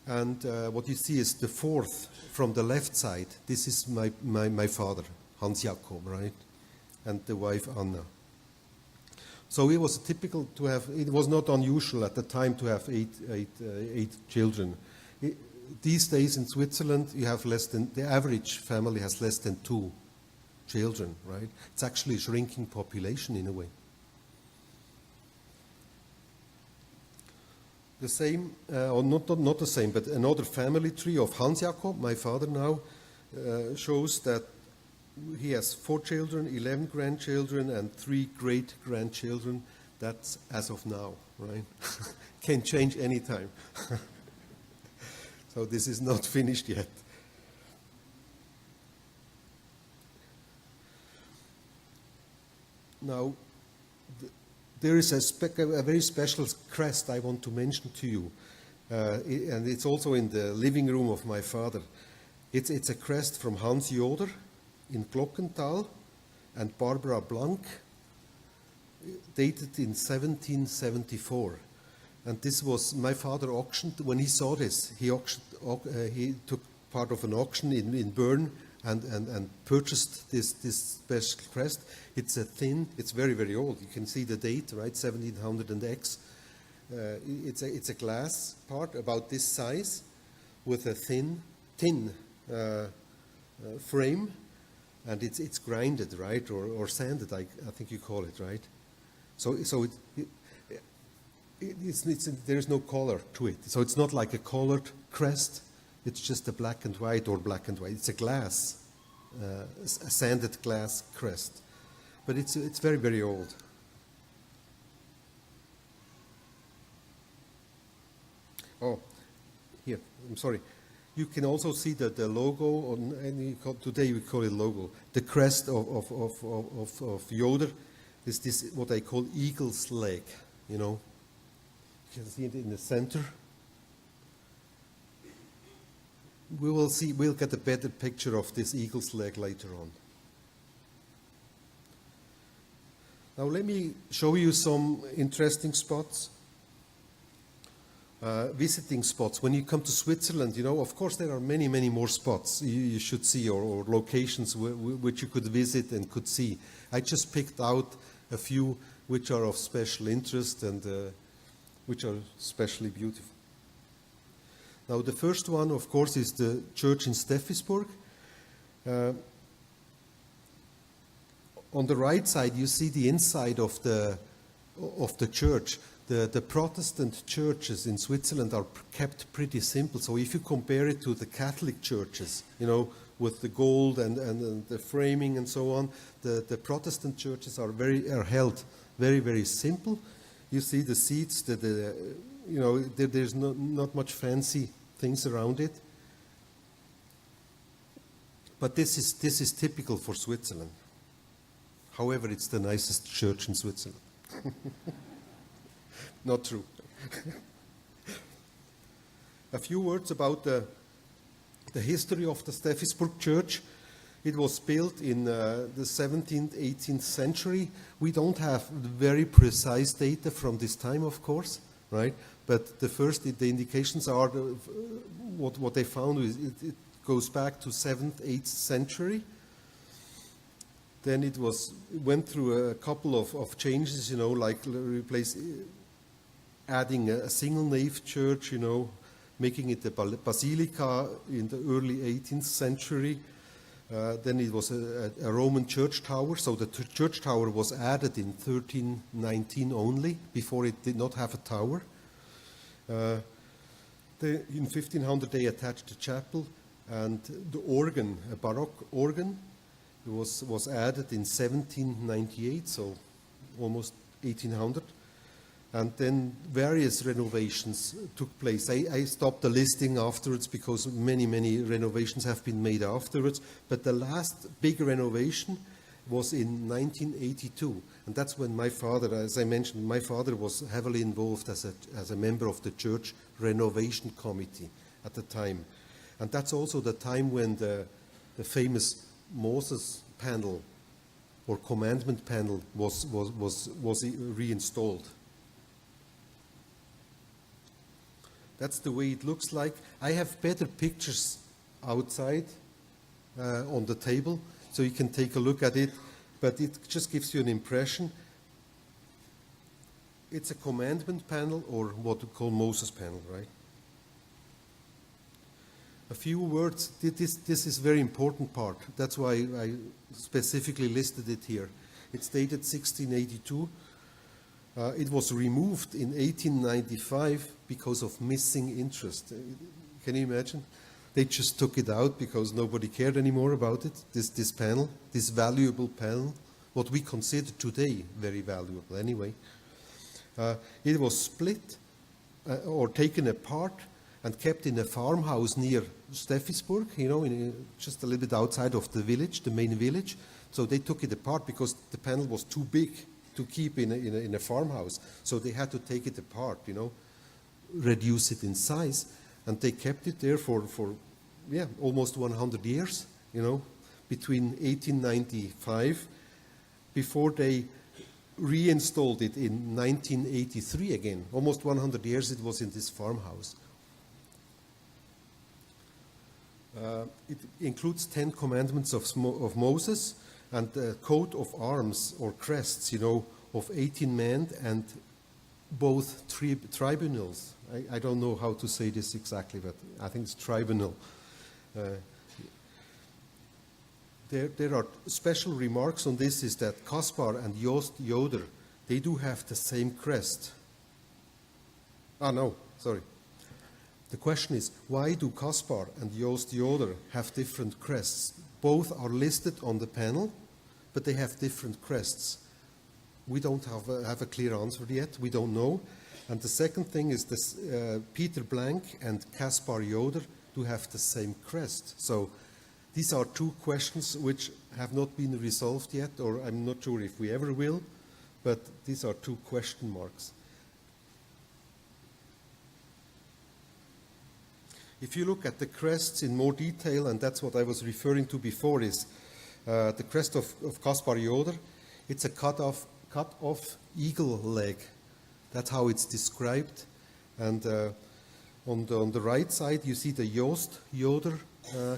And what you see is the fourth from the left side. This is my father, Hans Jakob, right? And the wife Anna. So it was typical to have, it was not unusual at the time to have eight children. These days in Switzerland, you have the average family has less than 2 children, right? It's actually a shrinking population in a way. The same, or not the same, but another family tree of Hans Jakob, my father now, shows that he has 4 children, 11 grandchildren, and 3 great-grandchildren. That's as of now, right? Can change anytime. So this is not finished yet. Now, there is a very special crest I want to mention to you, and it's also in the living room of my father. It's a crest from Hans Joder in Glockenthal and Barbara Blank, dated in 1774. And this was, my father auctioned, when he saw this, he took part of an auction in Bern and purchased this special crest. It's it's very, very old. You can see the date, right, 1700 and X. It's a glass part about this size with a thin frame, and it's grinded, right, or sanded, I think you call it, right? So there is no color to it. So it's not like a colored crest. It's just a black and white or black and white. It's a glass, a sanded glass crest. But it's very, very old. Oh, here, I'm sorry. You can also see the logo, today we call it logo. The crest of Yoder is this, what I call eagle's leg, you know. You can see it in the center. We'll get a better picture of this eagle's leg later on. Now let me show you some interesting spots, visiting spots. When you come to Switzerland, you know, of course there are many, many more spots you should see, or locations which you could visit and could see. I just picked out a few which are of special interest and which are especially beautiful. Now the first one, of course, is the church in Steffisburg. On the right side, you see the inside of the church. The Protestant churches in Switzerland are kept pretty simple. So if you compare it to the Catholic churches, you know, with the gold and the framing and so on. The Protestant churches are held very, very simple. You see the seats, there's not much fancy things around it. But this is typical for Switzerland. However, it's the nicest church in Switzerland. Not true. A few words about the history of the Steffisburg church. It was built in the 17th, 18th century. We don't have very precise data from this time, of course, right? But the indications are what they found is it goes back to 7th, 8th century. Then it went through a couple of changes, like adding a single nave church, making it a basilica in the early 18th century. Then it was a Roman church tower, so the church tower was added in 1319 only. Before it did not have a tower. In 1500 they attached a chapel, and the organ, a Baroque organ, was added in 1798, so almost 1800. And then various renovations took place. I stopped the listing afterwards because many renovations have been made afterwards. But the last big renovation was in 1982. And that's when my father, as I mentioned, my father was heavily involved as a member of the church renovation committee at the time. And that's also the time when the famous Moses panel or commandment panel was reinstalled. That's the way it looks like. I have better pictures outside on the table, so you can take a look at it, but it just gives you an impression. It's a commandment panel, or what we call Moses panel, right? A few words. This is a very important part. That's why I specifically listed it here. It's dated 1682. It was removed in 1895 because of missing interest. Can you imagine? They just took it out because nobody cared anymore about it, this panel, this valuable panel, what we consider today very valuable anyway. It was split or taken apart and kept in a farmhouse near Steffisburg, just a little bit outside of the village, the main village. So they took it apart because the panel was too big to keep in a farmhouse. So they had to take it apart, reduce it in size. And they kept it there for almost 100 years, between 1895, before they reinstalled it in 1983 again. Almost 100 years it was in this farmhouse. It includes 10 commandments of Moses and a coat of arms or crests, of 18 men and both tribunals. I don't know how to say this exactly, but I think it's tribunal. There are special remarks on this, is that Kaspar and Yoder, they do have the same crest. The question is, why do Kaspar and Yoder have different crests? Both are listed on the panel, but they have different crests. We don't have a clear answer yet. We don't know. And the second thing is this, Peter Blank and Kaspar Yoder do have the same crest. So these are two questions which have not been resolved yet, or I'm not sure if we ever will, but these are two question marks. If you look at the crests in more detail, and that's what I was referring to before, is the crest of Kaspar Yoder. It's a cut-off eagle leg. That's how it's described. And on the right side, you see the Yoder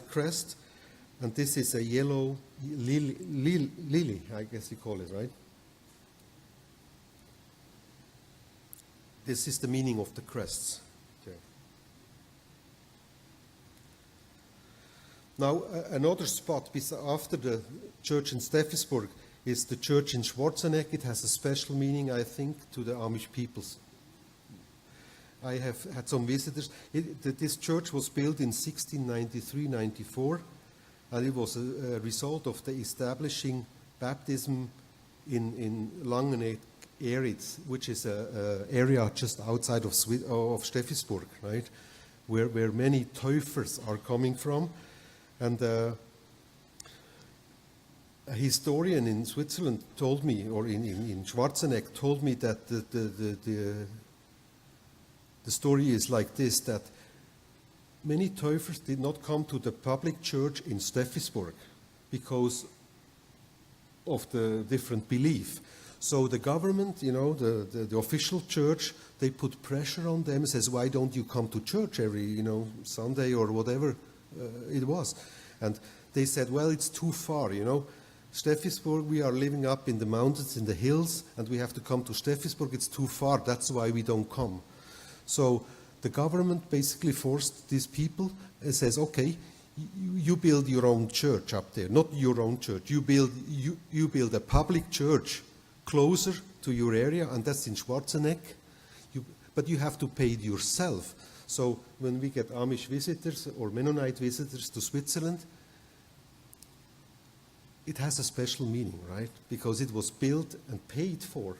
crest. And this is a yellow lily, I guess you call it, right? This is the meaning of the crests. Okay. Now, another spot after the church in Steffisburg is the church in Schwarzenegg. It has a special meaning, I think, to the Amish peoples. I have had some visitors. This church was built in 1693-94, and it was a result of the establishing baptism in Langeneck Eritz, which is an area just outside of Steffisburg, right, where many Täufers are coming from. And a historian in Switzerland told me, or in Schwarzenegg told me that the story is like this, that many Täufers did not come to the public church in Steffisburg because of the different belief. So the government, the official church, they put pressure on them, says, why don't you come to church every, Sunday or whatever it was. And they said, well, it's too far, Steffisburg, we are living up in the mountains, in the hills, and we have to come to Steffisburg. It's too far. That's why we don't come. So the government basically forced these people and says, okay, you build your own church up there. Not your own church. You build a public church closer to your area, and that's in Schwarzenegg. But you have to pay it yourself. So when we get Amish visitors or Mennonite visitors to Switzerland, it has a special meaning, right? Because it was built and paid for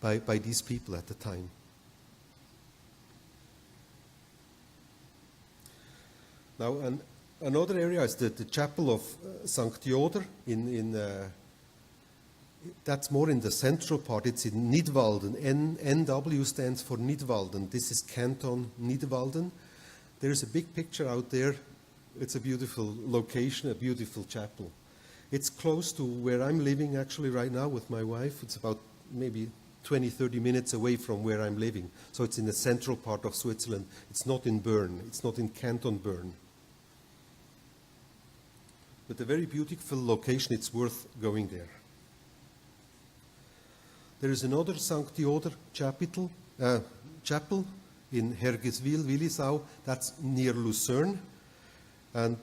by these people at the time. Now, another area is the chapel of St. Yoder. That's more in the central part. It's in Nidwalden. NW stands for Nidwalden. This is Canton Nidwalden. There's a big picture out there. It's a beautiful location, a beautiful chapel. It's close to where I'm living actually right now with my wife. It's about maybe 20, 30 minutes away from where I'm living. So it's in the central part of Switzerland. It's not in Bern. It's not in Canton Bern. But a very beautiful location. It's worth going there. There is another St. Joder chapel in Hergeswil, Willisau. That's near Lucerne. And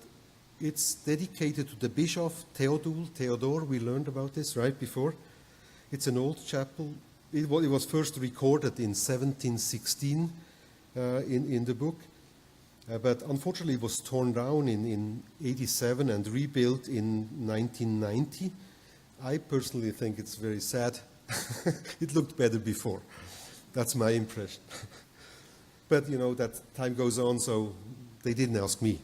it's dedicated to the Bishop Theodor. We learned about this right before. It's an old chapel. It was first recorded in 1716 in the book. But unfortunately, it was torn down in 87 and rebuilt in 1990. I personally think it's very sad. It looked better before. That's my impression. But, that time goes on, so they didn't ask me.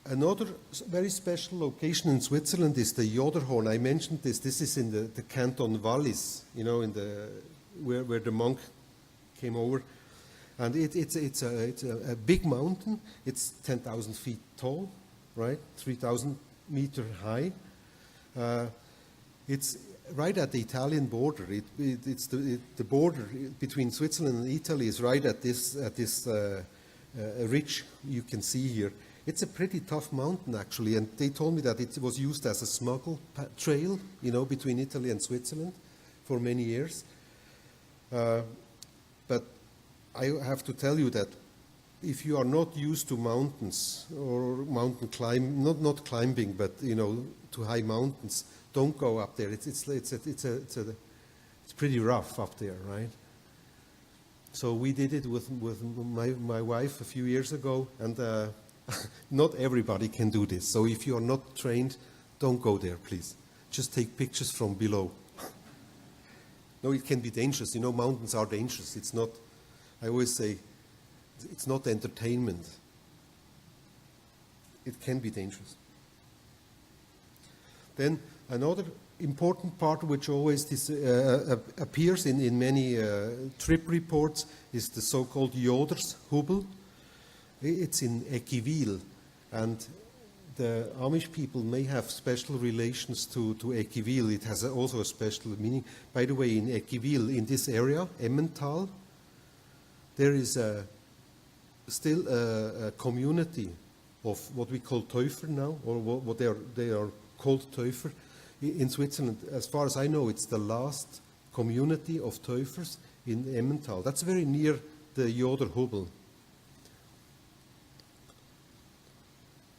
Another very special location in Switzerland is the Yoderhorn. I mentioned this. This is in the Canton Wallis, where the monk came over. And it's a big mountain. It's 10,000 feet tall, right? 3,000 meter high. It's right at the Italian border. It's the border between Switzerland and Italy is right at this ridge you can see here. It's a pretty tough mountain, actually, and they told me that it was used as a smuggle trail, between Italy and Switzerland for many years. But I have to tell you that if you are not used to mountains or mountain climb, not climbing, but to high mountains, don't go up there. It's pretty rough up there, right? So we did it with my wife a few years ago, and not everybody can do this. So if you are not trained, don't go there, please. Just take pictures from below. No, it can be dangerous. Mountains are dangerous. It's not, I always say, it's not entertainment. It can be dangerous. Then another important part which always appears in many trip reports is the so-called Joders Hubel. It's in Eckiville, and the Amish people may have special relations to Eckiville. It has also a special meaning. By the way, in Eckiville, in this area, Emmental, there is still a community of what we call Täufer now, or what they are called Täufer in Switzerland. As far as I know, it's the last community of Täufers in Emmental. That's very near the Yoder Hubel.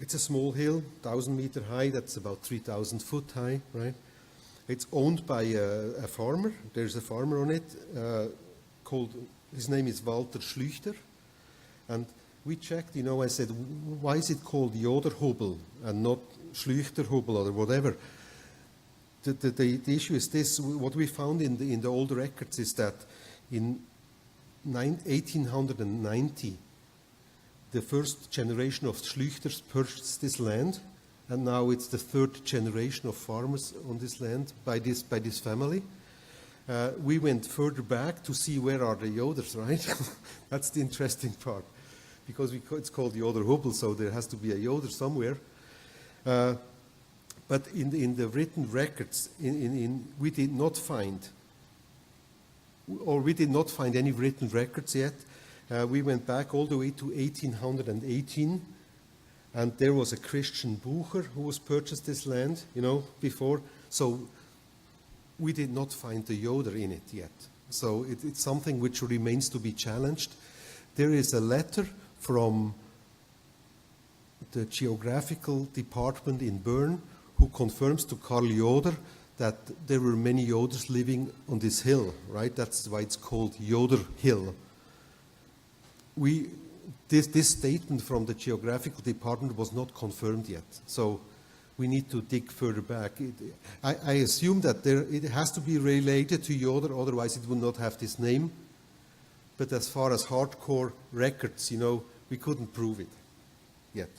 It's a small hill, 1,000 meter high. That's about 3,000 foot high, right? It's owned by a farmer. There's a farmer on it called, his name is Walter Schlüchter. And we checked, I said, why is it called Yoderhubel and not Schlüchterhubel or whatever? The issue is this: what we found in the old records is that in 1890, the first generation of Schlüchters purchased this land, and now it's the third generation of farmers on this land by this family. We went further back to see where are the Joders, right? That's the interesting part, because it's called Yoderhubel, so there has to be a Yoder somewhere. But in the written records, we did not find any written records yet. We went back all the way to 1818, and there was a Christian Bucher who was purchased this land, before. So we did not find the Yoder in it yet. So it's something which remains to be challenged. There is a letter from the geographical department in Bern who confirms to Karl Yoder that there were many Joders living on this hill, right? That's why it's called Yoder Hill. This statement from the geographical department was not confirmed yet, so we need to dig further back. I assume that it has to be related to Yoder, otherwise it would not have this name. But as far as hardcore records, we couldn't prove it yet.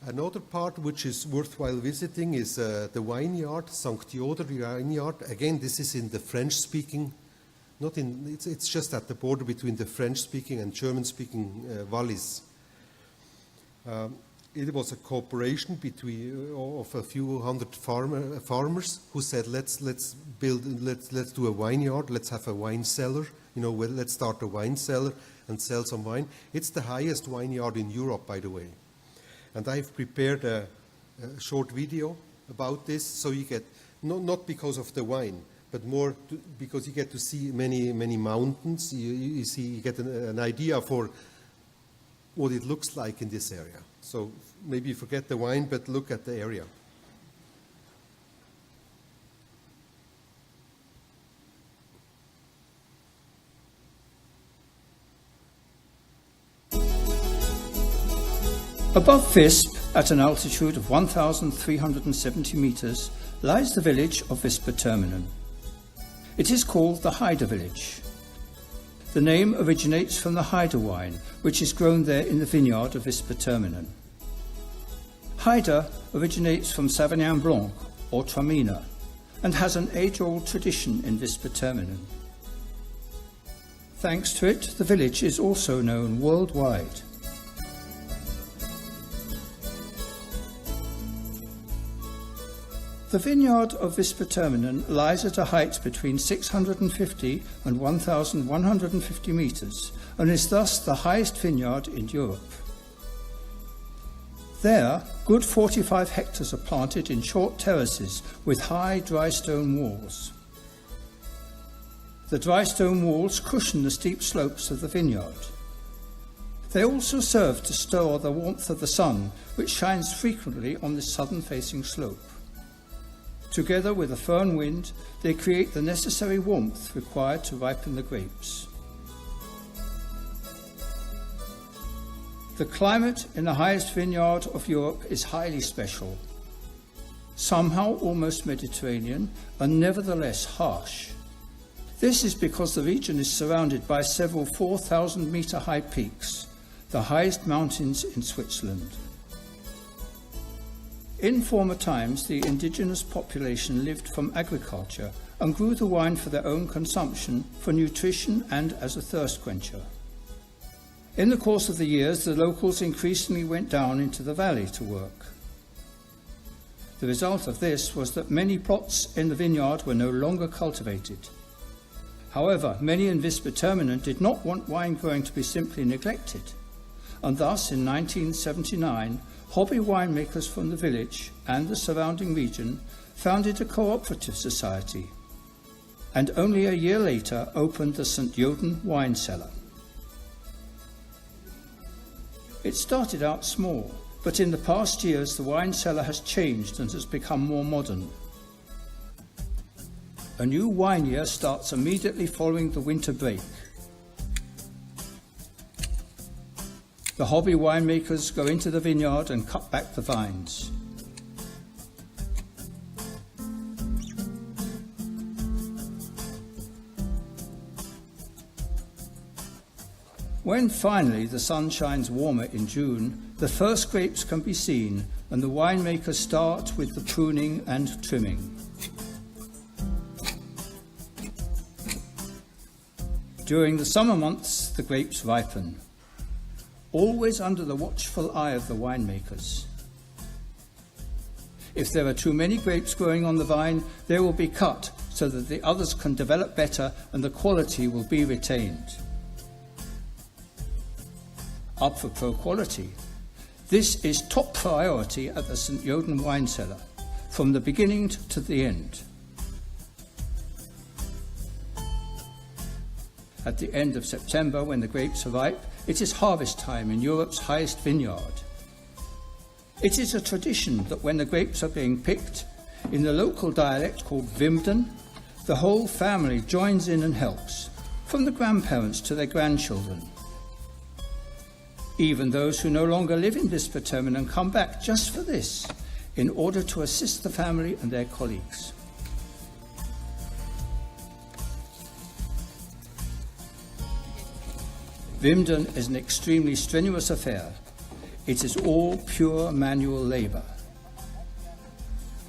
Another part which is worthwhile visiting is the vineyard, St. Joder vineyard. Again, this is in the French-speaking, it's just at the border between the French-speaking and German-speaking valleys. It was a cooperation of a few hundred farmers who said, let's do a vineyard, let's have a wine cellar, let's start a wine cellar and sell some wine. It's the highest vineyard in Europe, by the way. And I've prepared a short video about this, so you get, not because of the wine, but more because you get to see many mountains. You get an idea for what it looks like in this area. So maybe forget the wine, but look at the area. Above Visp, at an altitude of 1,370 metres, lies the village of Vispa-Terminen. It is called the Heide village. The name originates from the Heide wine, which is grown there in the vineyard of Vispa-Terminen. Heide originates from Sauvignon Blanc, or Traminer, and has an age-old tradition in Vispa-Terminen. Thanks to it, the village is also known worldwide. The vineyard of Vispa-Terminen lies at a height between 650 and 1,150 metres and is thus the highest vineyard in Europe. There, good 45 hectares are planted in short terraces with high dry stone walls. The dry stone walls cushion the steep slopes of the vineyard. They also serve to store the warmth of the sun, which shines frequently on this southern-facing slope. Together with a firm wind, they create the necessary warmth required to ripen the grapes. The climate in the highest vineyard of Europe is highly special, somehow almost Mediterranean and nevertheless harsh. This is because the region is surrounded by several 4,000-metre high peaks, the highest mountains in Switzerland. In former times, the indigenous population lived from agriculture and grew the wine for their own consumption, for nutrition and as a thirst quencher. In the course of the years, the locals increasingly went down into the valley to work. The result of this was that many plots in the vineyard were no longer cultivated. However, many in Vispa-Terminen did not want wine growing to be simply neglected, and thus in 1979, hobby winemakers from the village and the surrounding region founded a cooperative society, and only a year later opened the St. Joden wine cellar. It started out small, but in the past years the wine cellar has changed and has become more modern. A new wine year starts immediately following the winter break. The hobby winemakers go into the vineyard and cut back the vines. When finally the sun shines warmer in June, the first grapes can be seen and the winemakers start with the pruning and trimming. During the summer months, the grapes ripen, always under the watchful eye of the winemakers. If there are too many grapes growing on the vine, they will be cut so that the others can develop better and the quality will be retained. Up for Pro Quality. This is top priority at the St. Joden wine cellar, from the beginning to the end. At the end of September, when the grapes are ripe, it is harvest time in Europe's highest vineyard. It is a tradition that when the grapes are being picked, in the local dialect called Vimden, the whole family joins in and helps, from the grandparents to their grandchildren. Even those who no longer live in Bisperterminen come back just for this, in order to assist the family and their colleagues. Vimden is an extremely strenuous affair. It is all pure manual labour.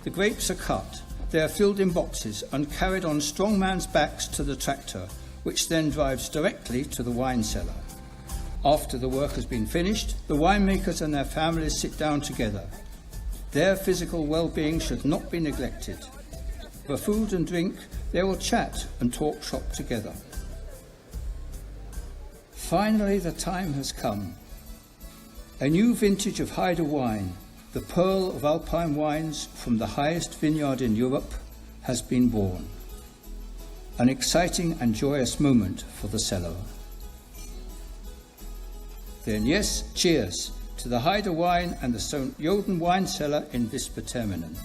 The grapes are cut, they are filled in boxes and carried on strongman's backs to the tractor, which then drives directly to the wine cellar. After the work has been finished, the winemakers and their families sit down together. Their physical well-being should not be neglected. For food and drink, they will chat and talk shop together. Finally, the time has come. A new vintage of Joders wine, the pearl of Alpine wines from the highest vineyard in Europe, has been born. An exciting and joyous moment for the cellar. Then yes, cheers to the Joders wine and the St. Joden wine cellar in Bisperterminen.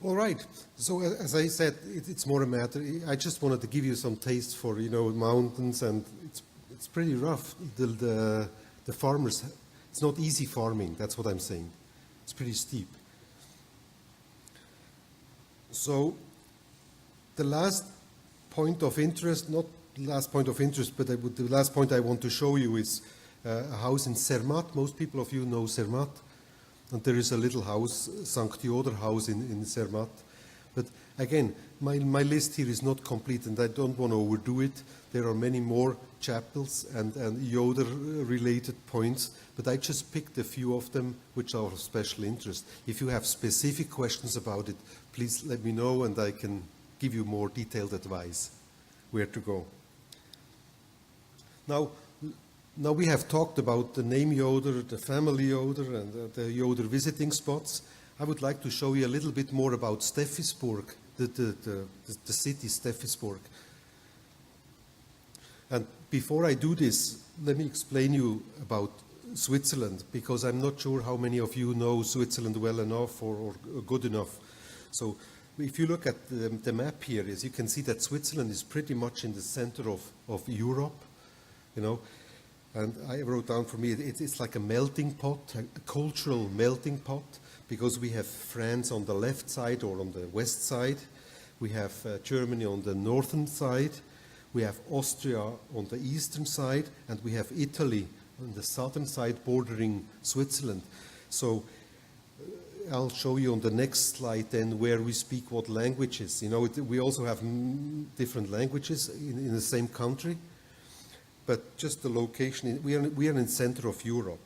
All right. So as I said, it's more a matter. I just wanted to give you some taste for mountains, and it's pretty rough. The farmers, it's not easy farming. That's what I'm saying. It's pretty steep. So the last point of interest, not the last point of interest, but the last point I want to show you is a house in Zermatt. Most people of you know Zermatt. And there is a little house, St. Yoder house in Zermatt. But again, my list here is not complete, and I don't want to overdo it. There are many more chapels and Yoder-related points, but I just picked a few of them which are of special interest. If you have specific questions about it, please let me know, and I can give you more detailed advice where to go. Now we have talked about the name Yoder, the family Yoder, and the Yoder visiting spots. I would like to show you a little bit more about Steffisburg, the city Steffisburg. And before I do this, let me explain you about Switzerland, because I'm not sure how many of you know Switzerland well enough or good enough. So if you look at the map here, as you can see that Switzerland is pretty much in the center of Europe, And I wrote down for me, it's like a melting pot, a cultural melting pot, because we have France on the left side or on the west side. We have Germany on the northern side. We have Austria on the eastern side. And we have Italy on the southern side bordering Switzerland. So I'll show you on the next slide then where we speak what languages. We also have different languages in the same country. But just the location, we are in the center of Europe.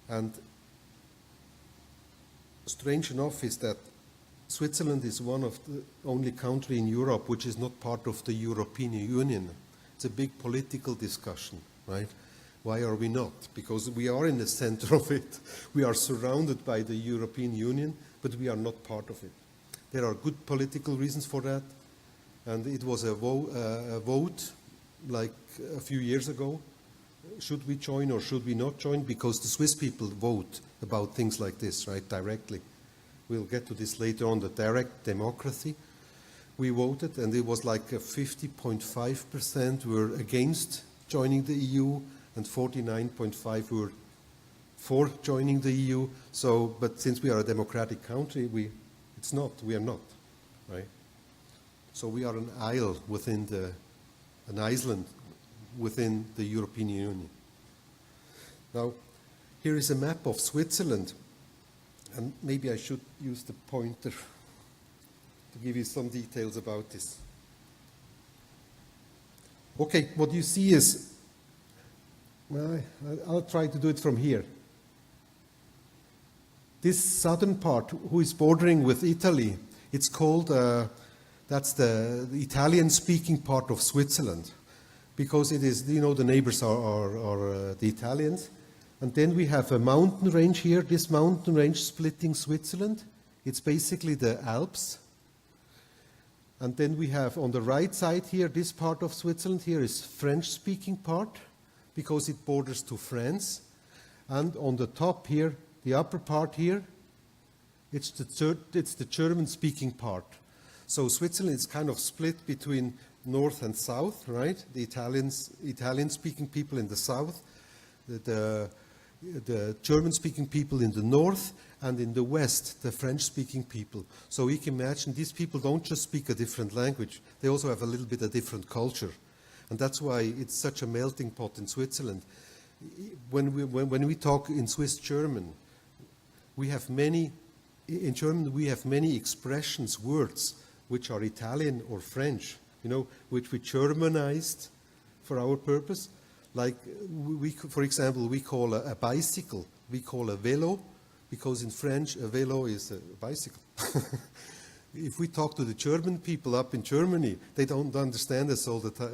And strange enough is that Switzerland is one of the only country in Europe which is not part of the European Union. It's a big political discussion, right? Why are we not? Because we are in the center of it. We are surrounded by the European Union, but we are not part of it. There are good political reasons for that. And it was a vote like a few years ago should we join or should we not join? Because the Swiss people vote about things like this, right, directly. We'll get to this later on, the direct democracy. We voted, and it was like 50.5% were against joining the EU, and 49.5% were for joining the EU. So, but since we are a democratic country, we are not, right? So we are an island within the European Union. Now, here is a map of Switzerland, and maybe I should use the pointer to give you some details about this. Okay, what you see is, well, I'll try to do it from here. This southern part, who is bordering with Italy, it's called, that's the Italian-speaking part of Switzerland, because it is, you know, the neighbors are the Italians. And then we have a mountain range here, this mountain range splitting Switzerland. It's basically the Alps. And then we have on the right side here, this part of Switzerland here is French-speaking part, because it borders to France. And on the top here, the upper part here, it's the German-speaking part. So Switzerland is kind of split between north and south, right? The Italian-speaking people in the south, the German-speaking people in the north, and in the west, the French-speaking people. So you can imagine these people don't just speak a different language, they also have a little bit of different culture. And that's why it's such a melting pot in Switzerland. When we talk in Swiss German, in German we have many expressions, words, which are Italian or French, you know, which we Germanized for our purpose. Like, for example, we call a bicycle, we call a vélo, because in French, a vélo is a bicycle. If we talk to the German people up in Germany, they don't understand us all the time.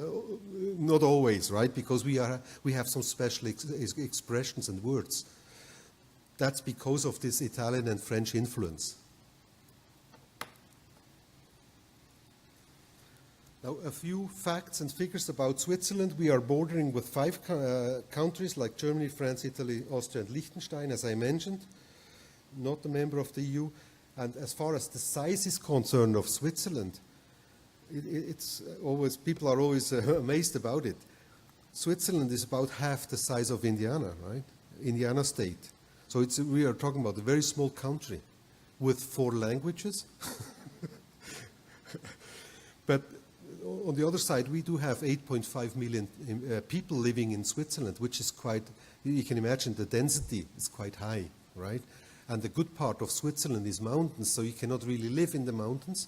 Not always, right? Because we have some special expressions and words. That's because of this Italian and French influence. Now, a few facts and figures about Switzerland. We are bordering with 5 countries like Germany, France, Italy, Austria, and Liechtenstein, as I mentioned, not a member of the EU. And as far as the size is concerned of Switzerland, it's always, people are always amazed about it. Switzerland is about half the size of Indiana, right? Indiana state. So we are talking about a very small country with 4 languages. But on the other side, we do have 8.5 million people living in Switzerland, which is quite, you can imagine the density is quite high, right? And the good part of Switzerland is mountains, so you cannot really live in the mountains.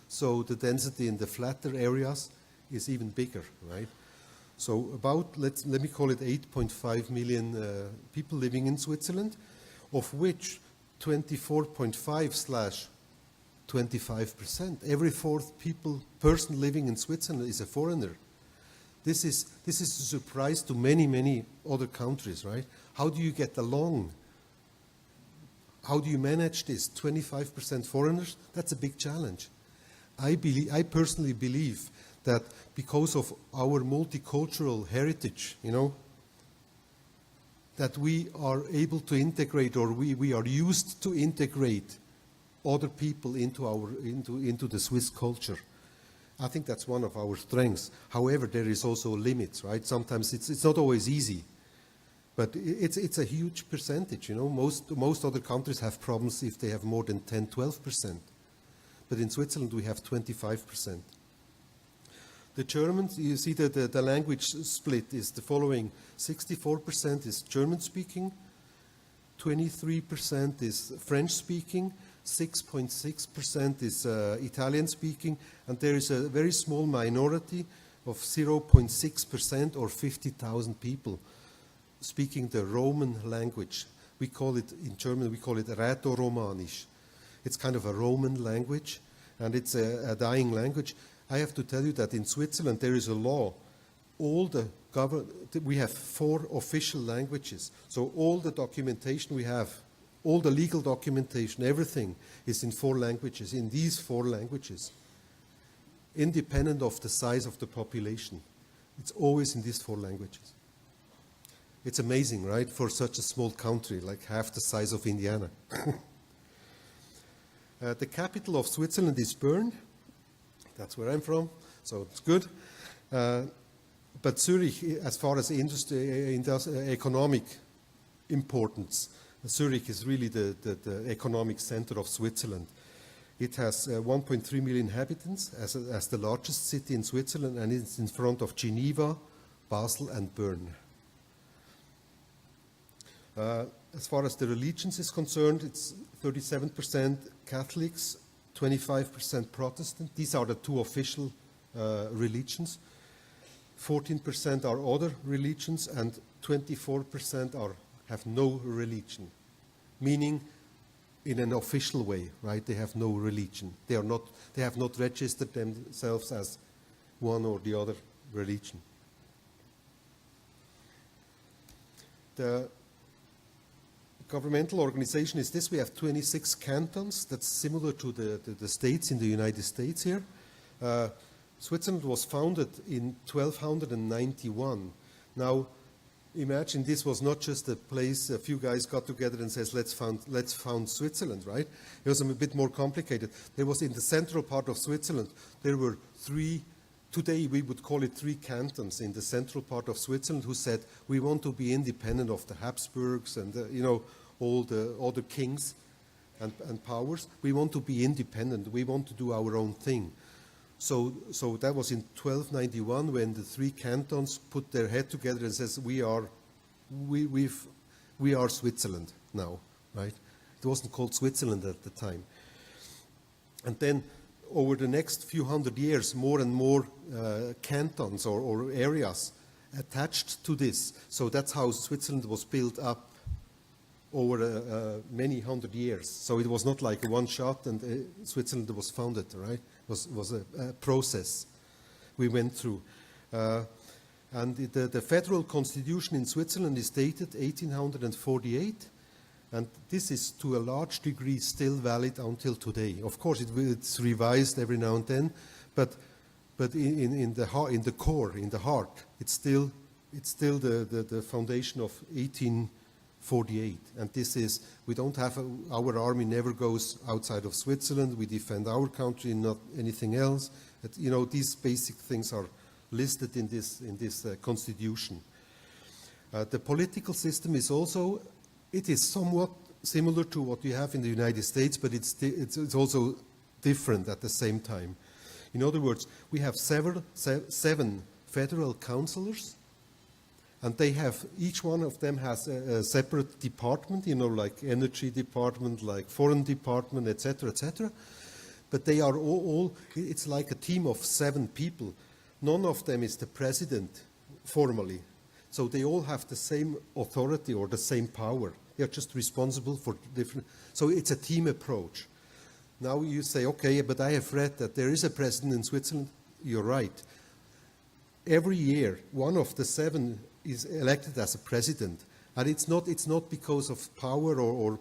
So the density in the flatter areas is even bigger, right? So about, let me call it 8.5 million people living in Switzerland, of which 24.5/25%. Every 4th person living in Switzerland is a foreigner. This is a surprise to many other countries, right? How do you get along? How do you manage this? 25% foreigners? That's a big challenge. I personally believe that because of our multicultural heritage, you know, that we are able to integrate, or we are used to integrate other people into the Swiss culture. I think that's one of our strengths. However, there is also limits, right? Sometimes it's not always easy. But it's a huge percentage, you know. Most other countries have problems if they have more than 10, 12%. But in Switzerland, we have 25%. The Germans, you see that the language split is the following. 64% is German-speaking, 23% is French-speaking, 6.6% is Italian-speaking, and there is a very small minority of 0.6% or 50,000 people speaking the Roman language. We call it, in German, we call it Rätoromanisch. It's kind of a Roman language, and it's a dying language. I have to tell you that in Switzerland there is a law. We have 4 official languages. So all the documentation we have, all the legal documentation, everything is in 4 languages, in these 4 languages, independent of the size of the population. It's always in these 4 languages. It's amazing, right, for such a small country, like half the size of Indiana. The capital of Switzerland is Bern. That's where I'm from, so it's good. But Zurich, as far as economic importance, Zurich is really the economic center of Switzerland. It has 1.3 million inhabitants as the largest city in Switzerland, and it's in front of Geneva, Basel, and Bern. As far as the religions is concerned, it's 37% Catholics, 25% Protestant. These are the two official religions. 14% are other religions, and 24% have no religion, meaning in an official way, right? They have no religion. They have not registered themselves as one or the other religion. The governmental organization is this. We have 26 cantons. That's similar to the states in the United States here. Switzerland was founded in 1291. Now, imagine this was not just a place a few guys got together and says, let's found Switzerland, right? It was a bit more complicated. There was in the central part of Switzerland, there were today we would call it 3 cantons in the central part of Switzerland who said, we want to be independent of the Habsburgs and all the other kings and powers. We want to be independent. We want to do our own thing. So that was in 1291 when the 3 cantons put their head together and says, we are Switzerland now, right? It wasn't called Switzerland at the time. And then over the next few hundred years, more and more cantons or areas attached to this. So that's how Switzerland was built up over many hundred years. So it was not like a one shot and Switzerland was founded, right? It was a process we went through. And the federal constitution in Switzerland is dated 1848. And this is to a large degree still valid until today. Of course, it's revised every now and then, but in the core, in the heart, it's still the foundation of 1848. And this is, we don't have our army never goes outside of Switzerland. We defend our country, not anything else. These basic things are listed in this constitution. The political system is also. It is somewhat similar to what you have in the United States, but it's also different at the same time. In other words, we have 7 federal councillors, and each one of them has a separate department, like energy department, like foreign department, etc., etc. But they are all, it's like a team of 7 people. None of them is the president formally. So they all have the same authority or the same power. They are just responsible for different. So it's a team approach. Now you say, okay, but I have read that there is a president in Switzerland. You're right. Every year, one of the 7 is elected as a president, and it's not because of power or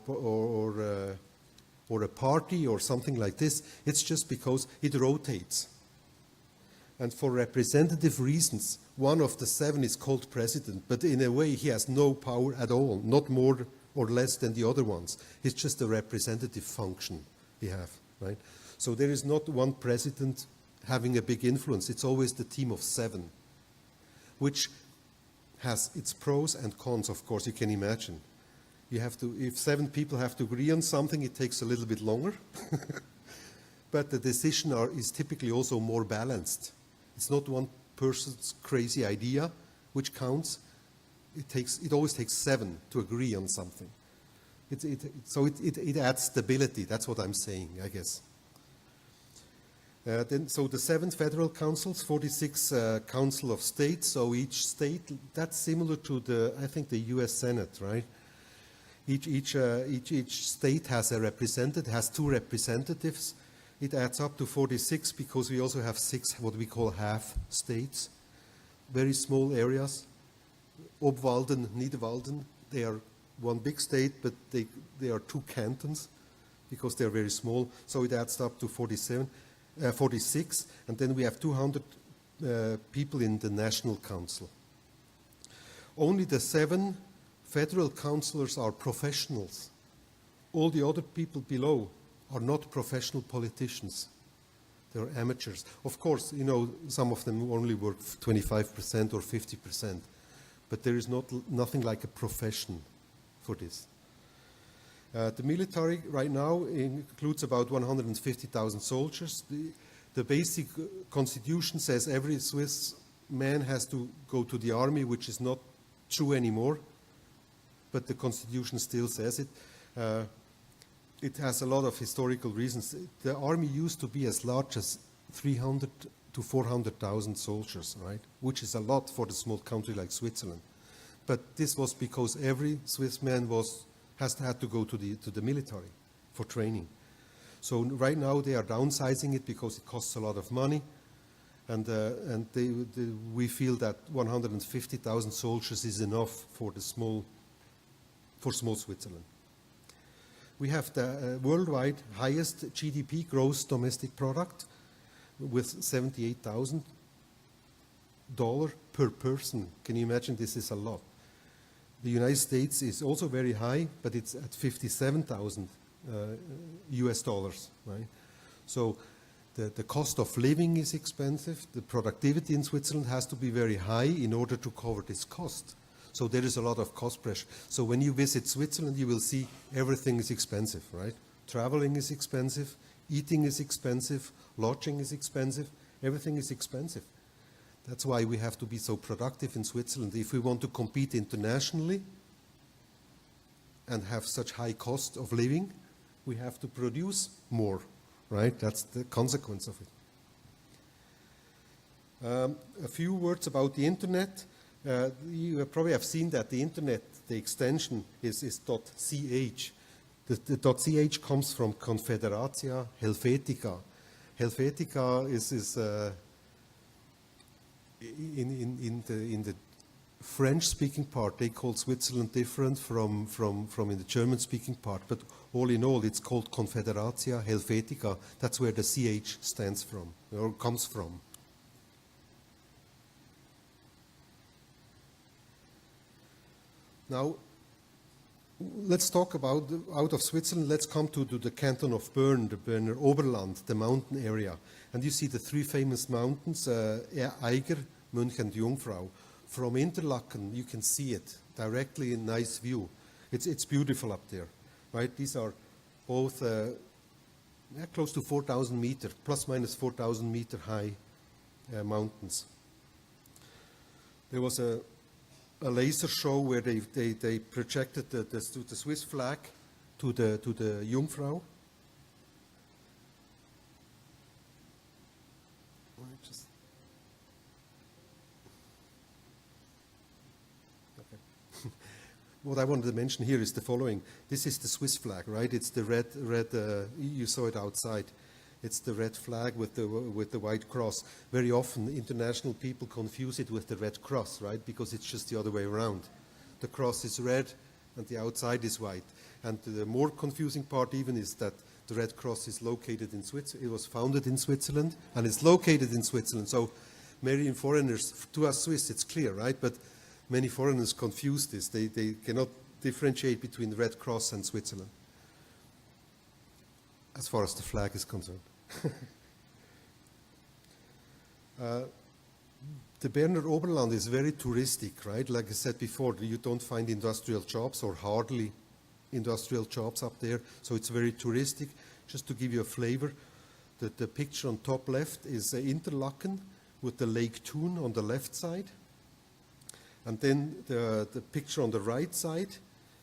a party or something like this. It's just because it rotates. And for representative reasons, one of the 7 is called president, but in a way he has no power at all, not more or less than the other ones. It's just a representative function he have, right? So there is not one president having a big influence. It's always the team of 7, which has its pros and cons, of course, you can imagine. If 7 people have to agree on something, it takes a little bit longer. But the decision is typically also more balanced. It's not one person's crazy idea which counts. It always takes 7 to agree on something. So it adds stability. That's what I'm saying, I guess. So the 7 federal councils, 46 council of states. So each state, that's similar to I think the U.S. Senate, right? Each state has has 2 representatives. It adds up to 46 because we also have 6 what we call half states, very small areas. Obwalden, Niederwalden, they are one big state, but they are 2 cantons because they are very small. So it adds up to 46, and then we have 200 people in the National Council. Only the 7 federal councillors are professionals. All the other people below are not professional politicians. They're amateurs. Of course, you know, some of them only work 25% or 50%, but there is nothing like a profession for this. The military right now includes about 150,000 soldiers. The basic constitution says every Swiss man has to go to the army, which is not true anymore, but the constitution still says it. It has a lot of historical reasons. The army used to be as large as 300 to 400,000 soldiers, right? Which is a lot for a small country like Switzerland. But this was because every Swiss man had to go to the military for training. So right now they are downsizing it because it costs a lot of money, and we feel that 150,000 soldiers is enough for small Switzerland. We have the worldwide highest GDP, gross domestic product, with $78,000 per person. Can you imagine? This is a lot. The United States is also very high, but it's at 57,000 US dollars, right? So the cost of living is expensive. The productivity in Switzerland has to be very high in order to cover this cost. So there is a lot of cost pressure. So when you visit Switzerland, you will see everything is expensive, right? Traveling is expensive, eating is expensive, lodging is expensive, everything is expensive. That's why we have to be so productive in Switzerland. If we want to compete internationally and have such high cost of living, we have to produce more, right? That's the consequence of it. A few words about the internet. You probably have seen that the internet, the extension is .ch. The .ch comes from Confederatia Helvetica. Helvetica is in the French-speaking part. They call Switzerland different from in the German-speaking part. But all in all, it's called Confederatia Helvetica. That's where the ch stands from or comes from. Now, let's talk about, out of Switzerland, let's come to the canton of Bern, the Berner Oberland, the mountain area. And you see the 3 famous mountains, Eiger, Münch and Jungfrau. From Interlaken, you can see it directly in nice view. It's beautiful up there, right? These are both close to 4,000 meters, plus minus 4,000 meter high mountains. There was a laser show where they projected the Swiss flag to the Jungfrau. What I wanted to mention here is the following. This is the Swiss flag, right? It's the red. You saw it outside. It's the red flag with the white cross. Very often, international people confuse it with the Red Cross, right? Because it's just the other way around. The cross is red, and the outside is white. And the more confusing part even is that the Red Cross is located in Switzerland. It was founded in Switzerland, and it's located in Switzerland. So, many foreigners, to us Swiss, it's clear, right? But many foreigners confuse this. They cannot differentiate between the Red Cross and Switzerland, as far as the flag is concerned. The Berner Oberland is very touristic, right? Like I said before, you don't find industrial jobs or hardly industrial jobs up there, so it's very touristic. Just to give you a flavor, the picture on top left is Interlaken with the Lake Thun on the left side. And then the picture on the right side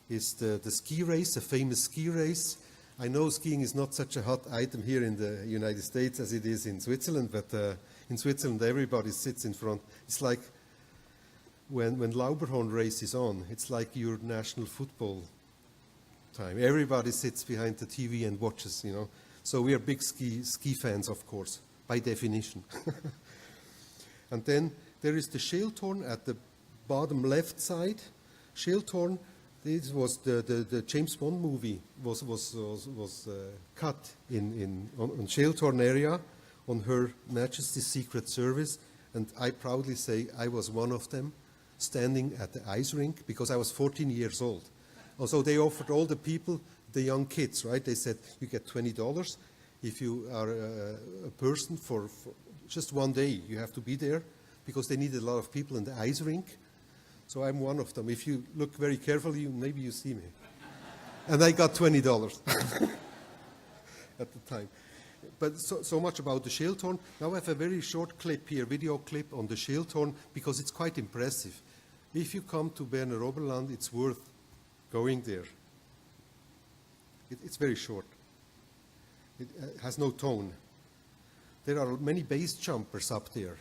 is the ski race, a famous ski race. I know skiing is not such a hot item here in the United States as it is in Switzerland, but in Switzerland everybody sits in front. It's like when Lauberhorn race is on, it's like your national football time. Everybody sits behind the TV and watches, you know. So we are big ski fans, of course, by definition. And then there is the Schildhorn at the bottom left side. Schildhorn, this was the James Bond movie was cut on Schildhorn area on Her Majesty's Secret Service, and I proudly say I was one of them. standing at the ice rink because I was 14 years old. Also, they offered all the people, the young kids, right? They said, you get $20 if you are a person for just one day. You have to be there because they needed a lot of people in the ice rink. So I'm one of them. If you look very carefully, maybe you see me. And I got $20 at the time. But so much about the Schildhorn. Now I have a very short clip here, video clip on the Schildhorn, because it's quite impressive. If you come to Berner Oberland, it's worth going there. It's very short. It has no tone. There are many base jumpers up there.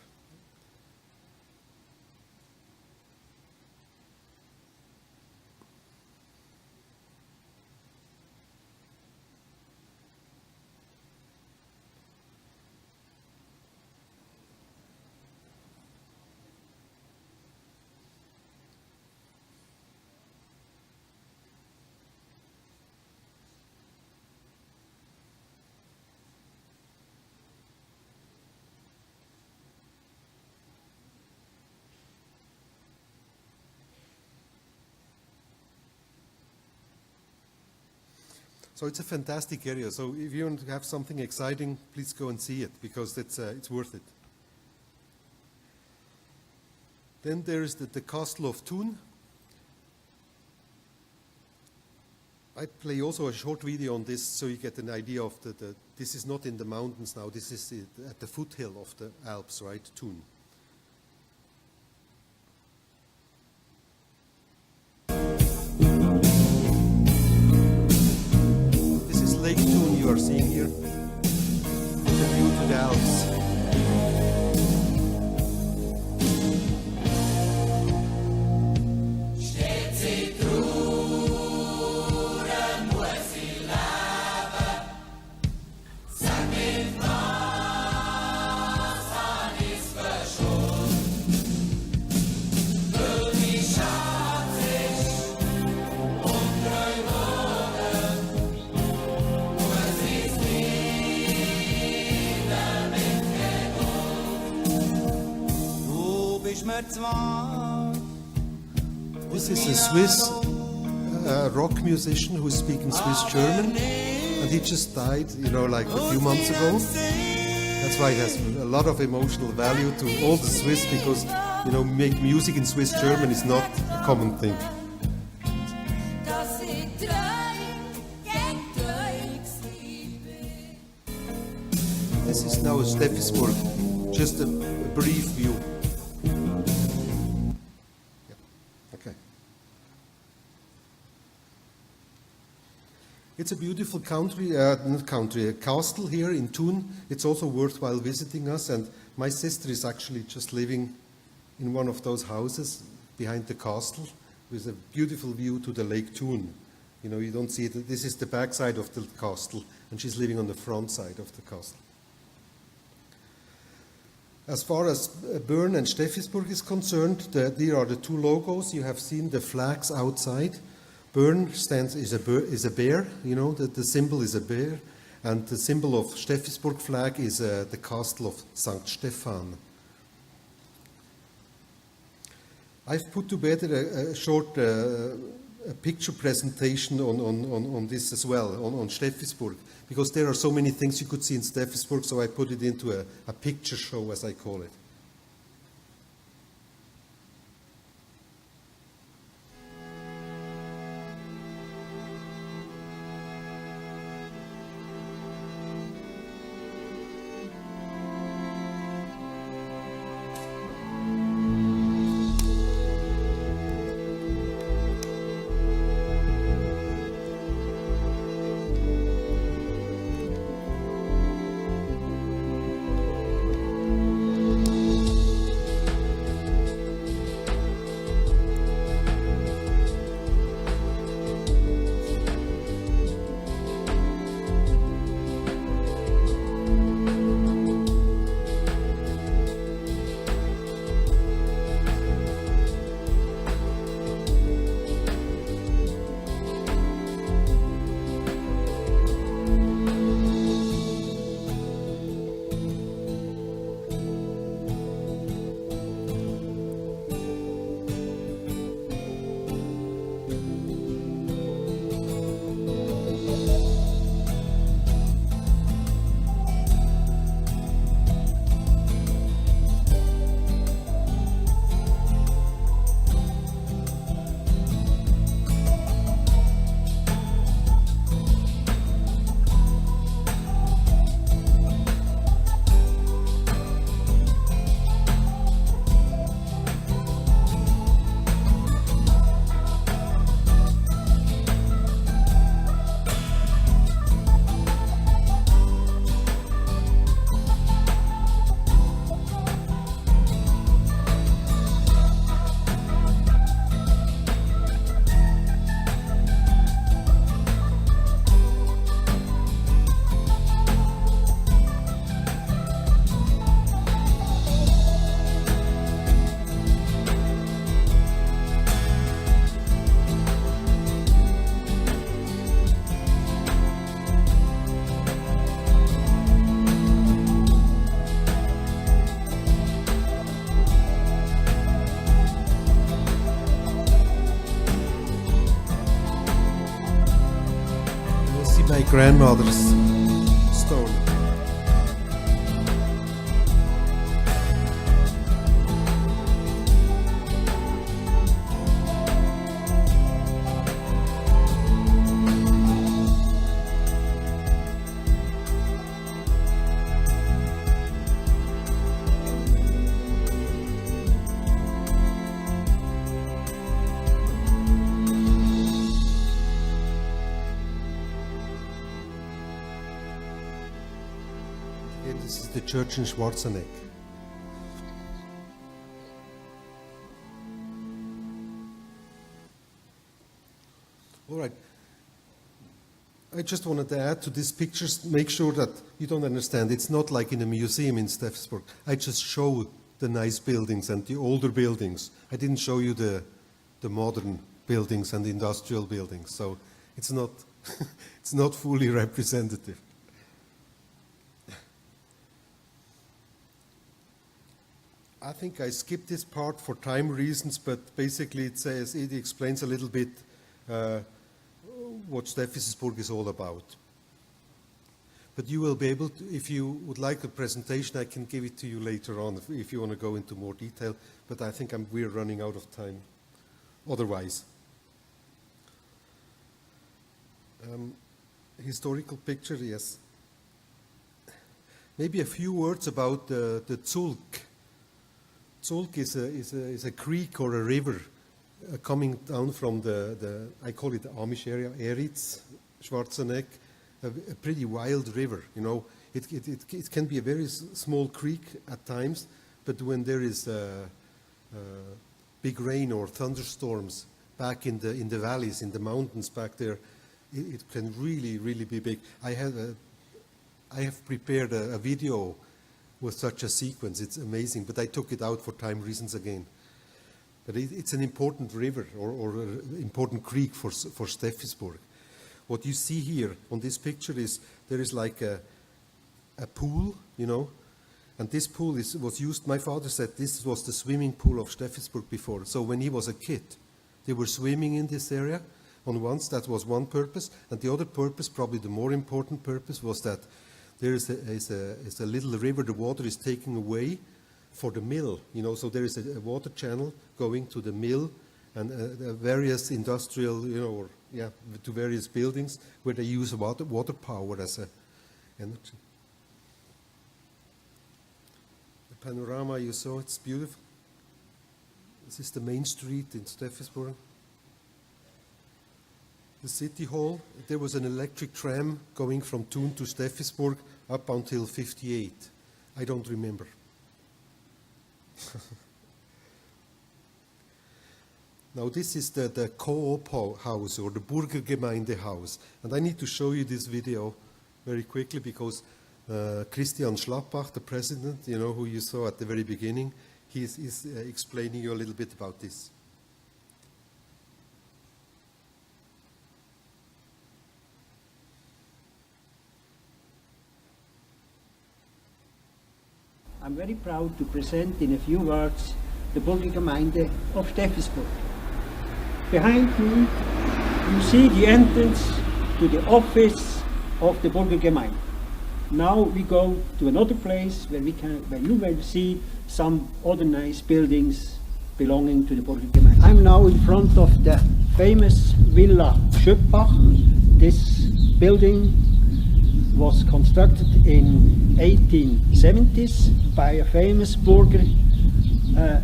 So it's a fantastic area. So if you want to have something exciting, please go and see it, because it's worth it. Then there is the Castle of Thun. I play also a short video on this so you get an idea of this is not in the mountains now, this is at the foothill of the Alps, right, Thun. This is Lake Thun you are seeing here, the view to the Alps. This is a Swiss rock musician who is speaking Swiss German, and he just died, like a few months ago. That's why it has a lot of emotional value to all the Swiss, because, make music in Swiss German is not a common thing. This is now Steffisburg, just a brief view. It's a beautiful a castle here in Thun. It's also worthwhile visiting us, and my sister is actually just living in one of those houses behind the castle with a beautiful view to the Lake Thun. You don't see it. This is the back side of the castle, and she's living on the front side of the castle. As far as Bern and Steffisburg is concerned, there are the two logos. You have seen the flags outside. Bern is a bear, the symbol is a bear, and the symbol of Steffisburg flag is the castle of St. Stephan. I've put together a short picture presentation on this as well, on Steffisburg, because there are so many things you could see in Steffisburg, so I put it into a picture show, as I call it. grandmother's stone. This is the church in Schwarzenegg. All right. I just wanted to add to these pictures, make sure that you don't understand. It's not like in a museum in Steffisburg. I just show the nice buildings and the older buildings. I didn't show you the modern buildings and the industrial buildings. So it's not, it's not fully representative. I think I skipped this part for time reasons, but basically it explains a little bit what Steffisburg is all about. But you will be able to, if you would like a presentation, I can give it to you later on if you want to go into more detail, but I think we're running out of time otherwise. Historical picture, yes. Maybe a few words about the Zulk. Zulk is a creek or a river coming down from I call it the Amish area, Eritz, Schwarzenegg, a pretty wild river. You know, it can be a very small creek at times, but when there is big rain or thunderstorms back in the valleys, in the mountains back there, it can really, really be big. I have prepared a video with such a sequence. It's amazing, but I took it out for time reasons again. But it's an important river or important creek for Steffisburg. What you see here on this picture is there is like a pool, you know, and this pool was used, my father said this was the swimming pool of Steffisburg before. So when he was a kid, they were swimming in this area. That was one purpose, and the other purpose, probably the more important purpose, was that there is a little river, the water is taken away for the mill, you know, so there is a water channel going to the mill and various industrial, you know, to various buildings where they use water power as energy. The panorama you saw, it's beautiful. This is the main street in Steffisburg. The city hall, there was an electric tram going from Thun to Steffisburg up until 58. I don't remember. Now this is the co-op house or the Burgergemeinde house. And I need to show you this video very quickly because Christian Schlappach, the president, you know, who you saw at the very beginning, he is explaining you a little bit about this. I'm very proud to present in a few words the Burgergemeinde of Steffisburg. Behind me you see the entrance to the office of the Burgergemeinde. Now we go to another place where you will see some other nice buildings belonging to the Burgergemeinde. I'm now in front of the famous Villa Schöppach. This building was constructed in 1870s by a famous burgher.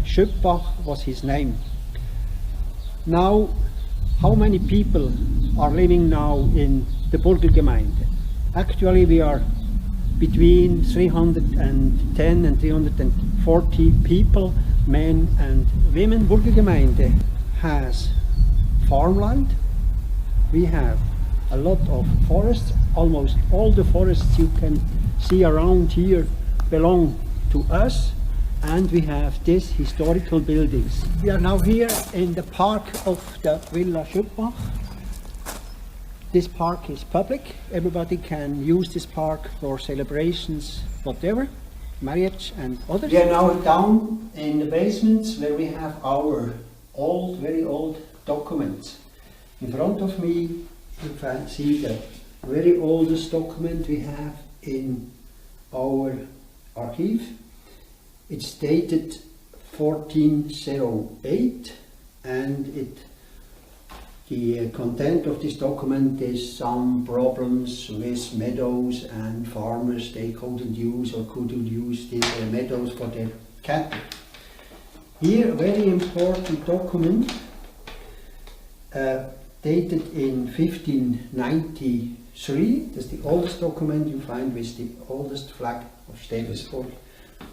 Schöppach was his name. Now, how many people are living now in the Burgergemeinde? Actually, we are between 310 and 340 people, men and women. Burgergemeinde has farmland. We have a lot of forests. Almost all the forests you can see around here belong to us, and we have these historical buildings. We are now here in the park of the Villa Schöppach. This park is public. Everybody can use this park for celebrations, whatever, marriage and others. We are now down in the basements where we have our old, very old documents. In front of me you can see the very oldest document we have in our archive. It's dated 1408, and the content of this document is some problems with meadows and farmers. They couldn't use or couldn't use these meadows for their cattle. Here, a very important document dated in 1593. That's the oldest document you find with the oldest flag of Steffisburg.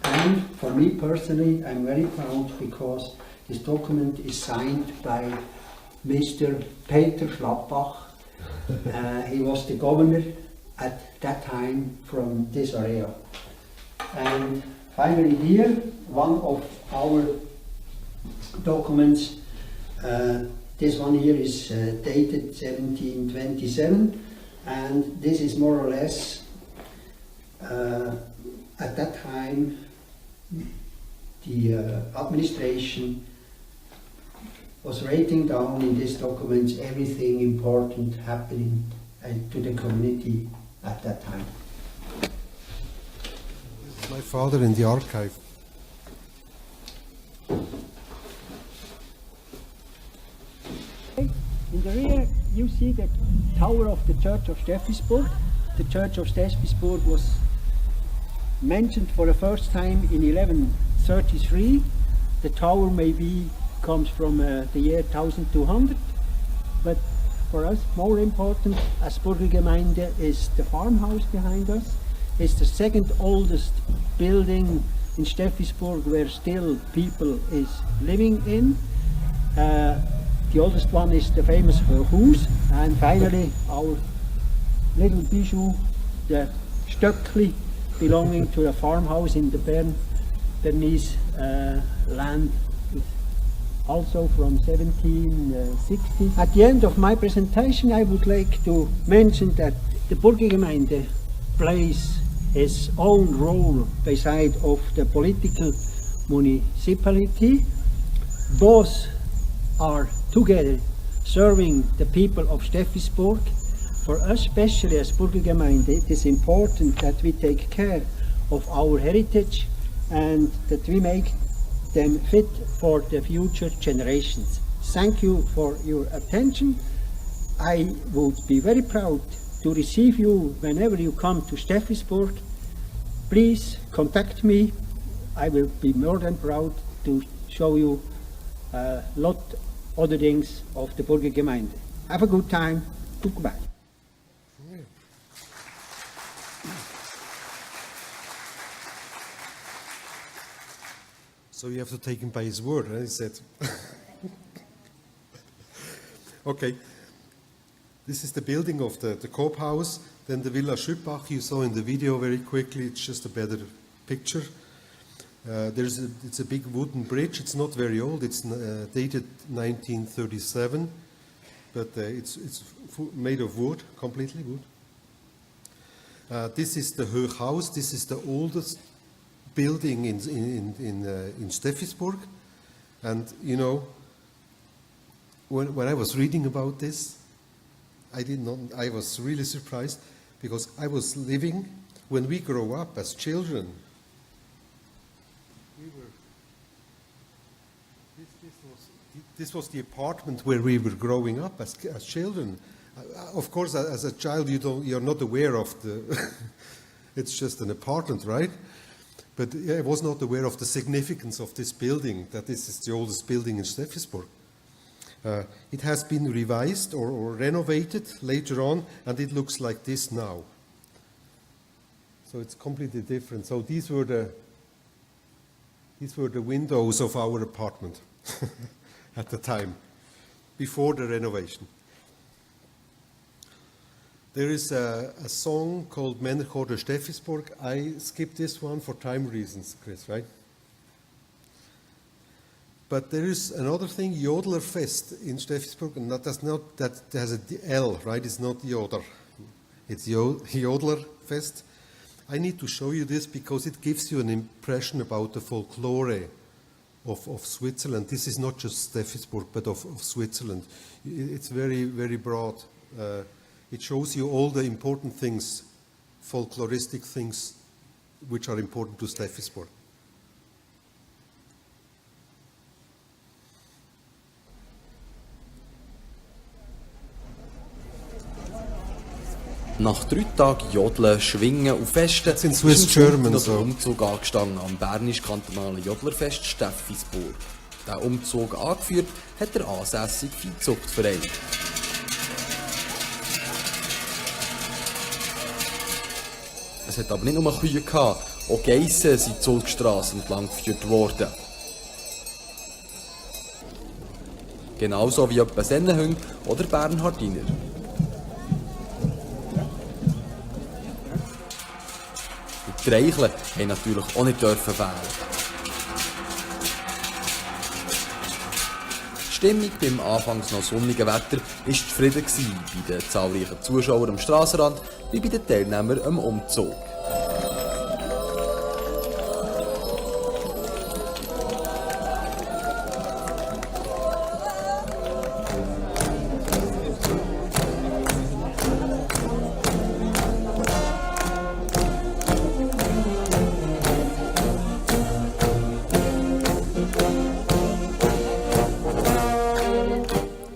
And for me personally, I'm very proud because this document is signed by Mr. Peter Schlappach. He was the governor at that time from this area. And finally here, one of our documents, this one here is dated 1727, and this is more or less at that time the administration was writing down in these documents everything important happening to the community at that time. My father in the archive. In the rear you see the tower of the Church of Steffisburg. The Church of Steffisburg was mentioned for the first time in 1133. The tower maybe comes from the year 1200, but for us more important as Burgergemeinde is the farmhouse behind us. It's the second oldest building in Steffisburg where still people is living in. The oldest one is the famous Hus, and finally our little bijou, the Stöckli, belonging to a farmhouse in the Bernese land, also from 1760. At the end of my presentation I would like to mention that the Burgergemeinde plays its own role beside of the political municipality. Both are together serving the people of Steffisburg. For us, especially as Burgergemeinde, it is important that we take care of our heritage and that we make them fit for the future generations. Thank you for your attention. I would be very proud to receive you whenever you come to Steffisburg. Please contact me. I will be more than proud to show you a lot other things of the Burgergemeinde. Have a good time. Goodbye. So you have to take him by his word, he said. Okay, this is the building of the Coop House, then the Villa Schüppach you saw in the video very quickly. It's just a better picture. It's a big wooden bridge. It's not very old. It's dated 1937, but it's made of wood, completely wood. This is the Hochhaus. This is the oldest building in Steffisburg, and you know, when I was reading about this, I was really surprised, because I was living, when we grow up as children, this was the apartment where we were growing up as children. Of course, as a child, you're not aware of the. It's just an apartment, right? But I was not aware of the significance of this building, that this is the oldest building in Steffisburg. It has been revised or renovated later on, and it looks like this now. So it's completely different. So these were the windows of our apartment at the time, before the renovation. There is a song called Männerchor der Steffisburg. I skipped this one for time reasons, Chris, right? But there is another thing, Jodler Fest in Steffisburg, and that has a L, right? It's not Yoder. It's Jodler Fest. I need to show you this because it gives you an impression about the folklore of Switzerland. This is not just Steffisburg, but of Switzerland. It's very, very broad. It shows you all the important things, folkloristic things, which are important to Steffisburg. Nach 3 Tagen Jodeln, Schwingen und Festen That's in Swiss ist am German, Sonntag so. der Umzug angestanden am bernisch-kantonalen Jodlerfest Steffisburg. Der Umzug angeführt hat der ansässige Viehzuchtverein. Es hat aber nicht nur Kühe gehabt, auch Geissen sind die Zulgstrasse entlang geführt worden. Genauso wie etwa Sennenhunde oder Bernhardiner. Die Treicheln haben natürlich auch nicht fehlen. Die Stimmung beim anfangs noch sonnigen Wetter war zufrieden bei den zahlreichen Zuschauern am Strassenrand wie bei den Teilnehmern am Umzug.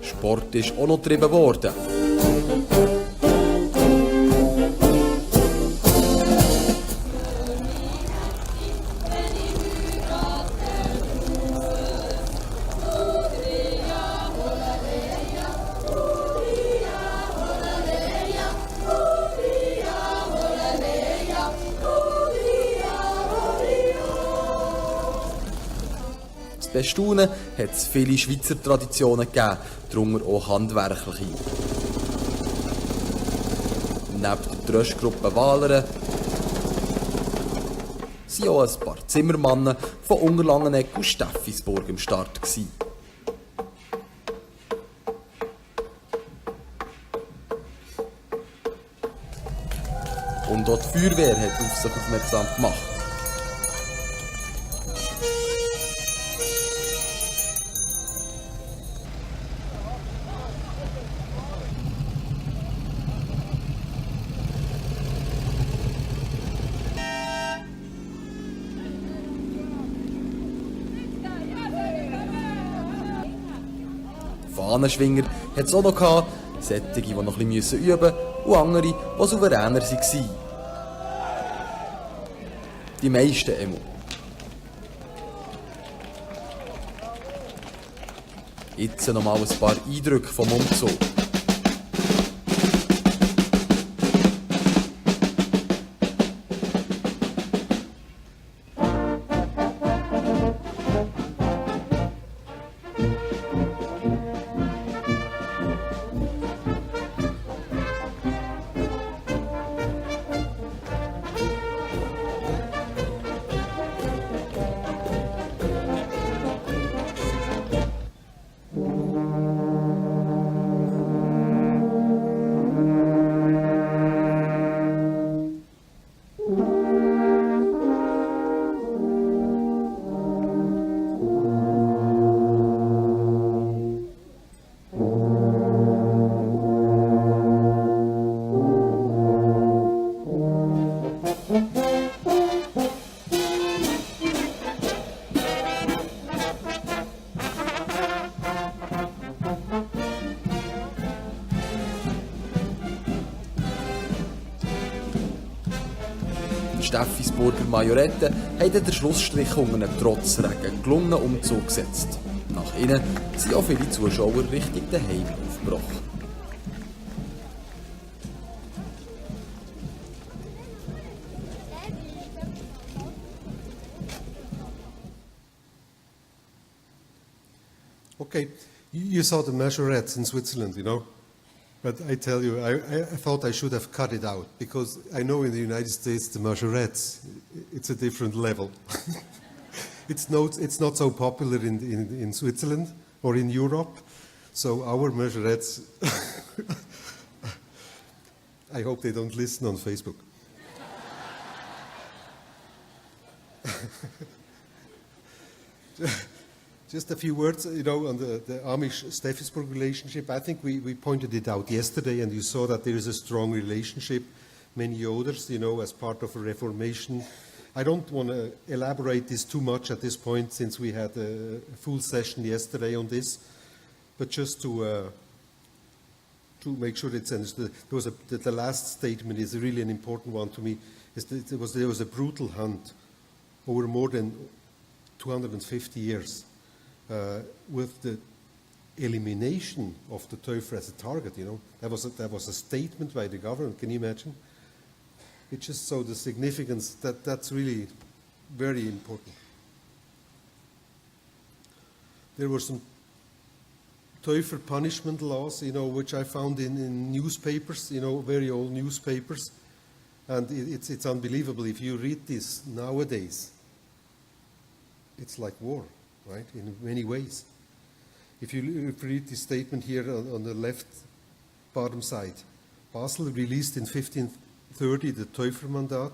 Sport ist auch noch getrieben worden. Zu bestaunen hat es viele Schweizer Traditionen gegeben, darunter auch handwerkliche. Neben der Tröschgruppe Waleren waren auch ein paar Zimmermannen von Unterlangenegg und Steffisburg am Start gewesen. Und auch die Feuerwehr hat auf sich aufmerksam gemacht. Fahnenschwinger hat es auch noch gehabt, solche, die noch ein bisschen üben mussten, und andere, die souveräner waren. Die meisten immer. Jetzt noch mal ein paar Eindrücke vom Umzug. Die Steffisburger Majoretten haben den Schlussstrich unter einem Trotzregen gelungenen Umzug gesetzt. Nach ihnen sind auch viele Zuschauer Richtung daheim aufgebrochen. Okay, you saw the measurettes in Switzerland, you know? But I tell you, I thought I should have cut it out, because I know in the United States the measurettes, it's a different level. It's not so popular in Switzerland or in Europe, so our measurettes, I hope they don't listen on Facebook. Just a few words, on the Amish-Steffisburg relationship. I think we pointed it out yesterday, and you saw that there is a strong relationship. Many Joders, as part of a reformation. I don't want to elaborate this too much at this point, since we had a full session yesterday on this, but just to make sure it's understood. The last statement is really an important one to me. There was a brutal hunt over more than 250 years. With the elimination of the Teufer as a target, that was a statement by the government. Can you imagine? It just showed the significance that's really very important. There were some Teufer punishment laws, which I found in newspapers, very old newspapers, and it's unbelievable. If you read this nowadays, it's like war. Right, in many ways. If you read this statement here on the left bottom side, Basel released in 1530 the Teufermandat,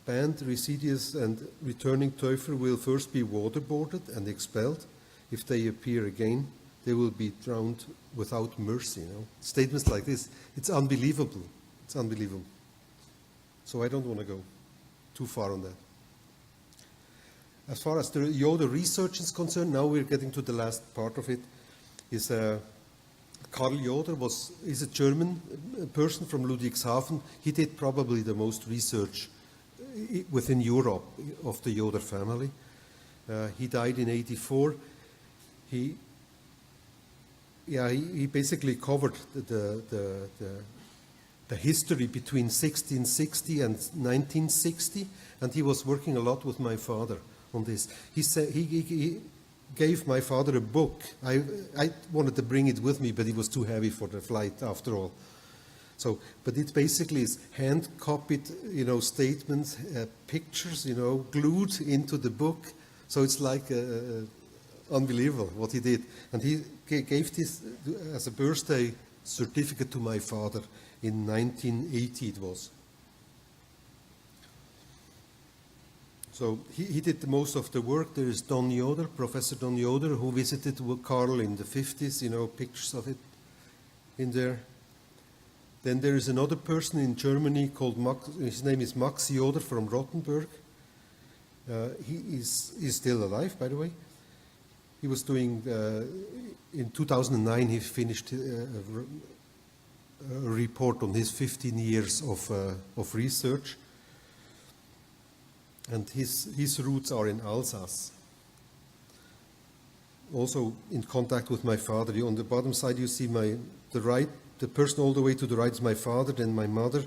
banned residuous and returning Teufer will first be waterboarded and expelled. If they appear again, they will be drowned without mercy. Statements like this, it's unbelievable. It's unbelievable. So I don't want to go too far on that. As far as the Yoder research is concerned, now we're getting to the last part of it, is Karl Yoder is a German person from Ludwigshafen. He did probably the most research within Europe of the Yoder family. He died in 1984. He basically covered the history between 1660 and 1960, and he was working a lot with my father on this. He said he gave my father a book. I wanted to bring it with me, but it was too heavy for the flight after all. So, but it basically is hand-copied, statements, pictures, glued into the book. So it's like unbelievable what he did. And he gave this as a birthday certificate to my father in 1980 it was. So he did most of the work. There is Don Yoder, Professor Don Yoder, who visited Karl in the 50s, pictures of it in there. Then there is another person in Germany called Max, his name is Max Yoder from Rottenburg. He is still alive, by the way. He was doing, in 2009, he finished a report on his 15 years of research. And his roots are in Alsace. Also in contact with my father. On the bottom side you see the person all the way to the right is my father, then my mother,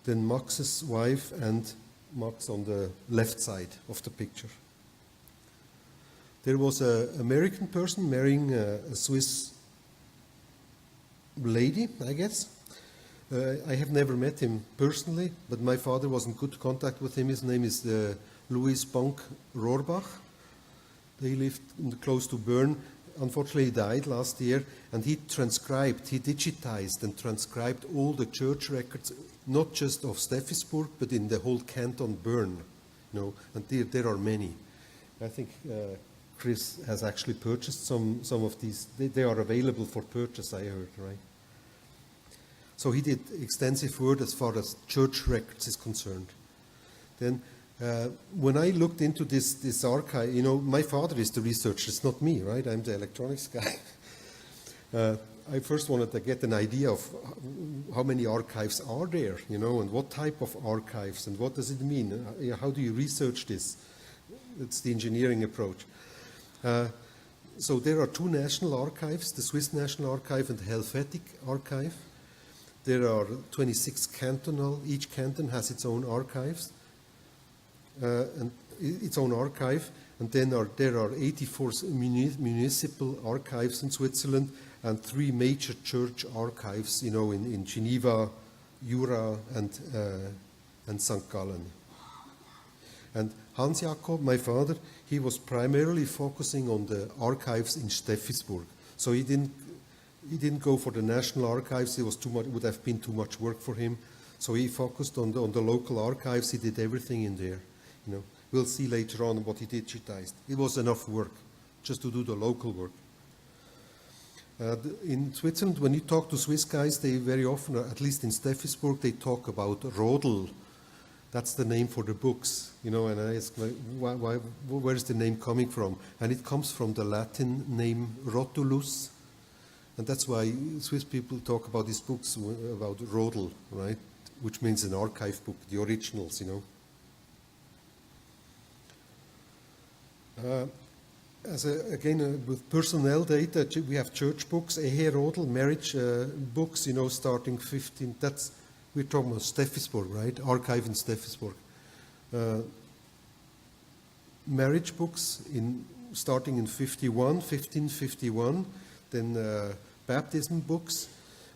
then Max's wife, and Max on the left side of the picture. There was an American person marrying a Swiss lady, I guess. I have never met him personally, but my father was in good contact with him. His name is Louis Bonk Rohrbach. They lived close to Bern. Unfortunately, he died last year, and he digitized and transcribed all the church records, not just of Steffisburg, but in the whole canton Bern. And there are many. I think Chris has actually purchased some of these. They are available for purchase, I heard, right? So he did extensive work as far as church records is concerned. Then when I looked into this archive, my father is the researcher, it's not me, right? I'm the electronics guy. I first wanted to get an idea of how many archives are there, and what type of archives, and what does it mean? How do you research this? It's the engineering approach. So there are two national archives, the Swiss National Archive and the Helvetic Archive. There are 26 cantonal. Each canton has its own archives, and its own archive. And then there are 84 municipal archives in Switzerland and 3 major church archives, in Geneva, Jura, and St. Gallen. And Hans Jakob, my father, he was primarily focusing on the archives in Steffisburg. So he didn't go for the national archives. It would have been too much work for him. So he focused on the local archives. He did everything in there. We'll see later on what he digitized. It was enough work just to do the local work. In Switzerland, when you talk to Swiss guys, they very often, at least in Steffisburg, they talk about Rodel. That's the name for the books, and I ask, where is the name coming from? And it comes from the Latin name rotulus, and that's why Swiss people talk about these books about Rodel, right? Which means an archive book, the originals, with personnel data, we have church books, Ehe Rodel, marriage books, starting 15. We're talking about Steffisburg, right? Archive in Steffisburg. Marriage books starting in 1551. Then baptism books.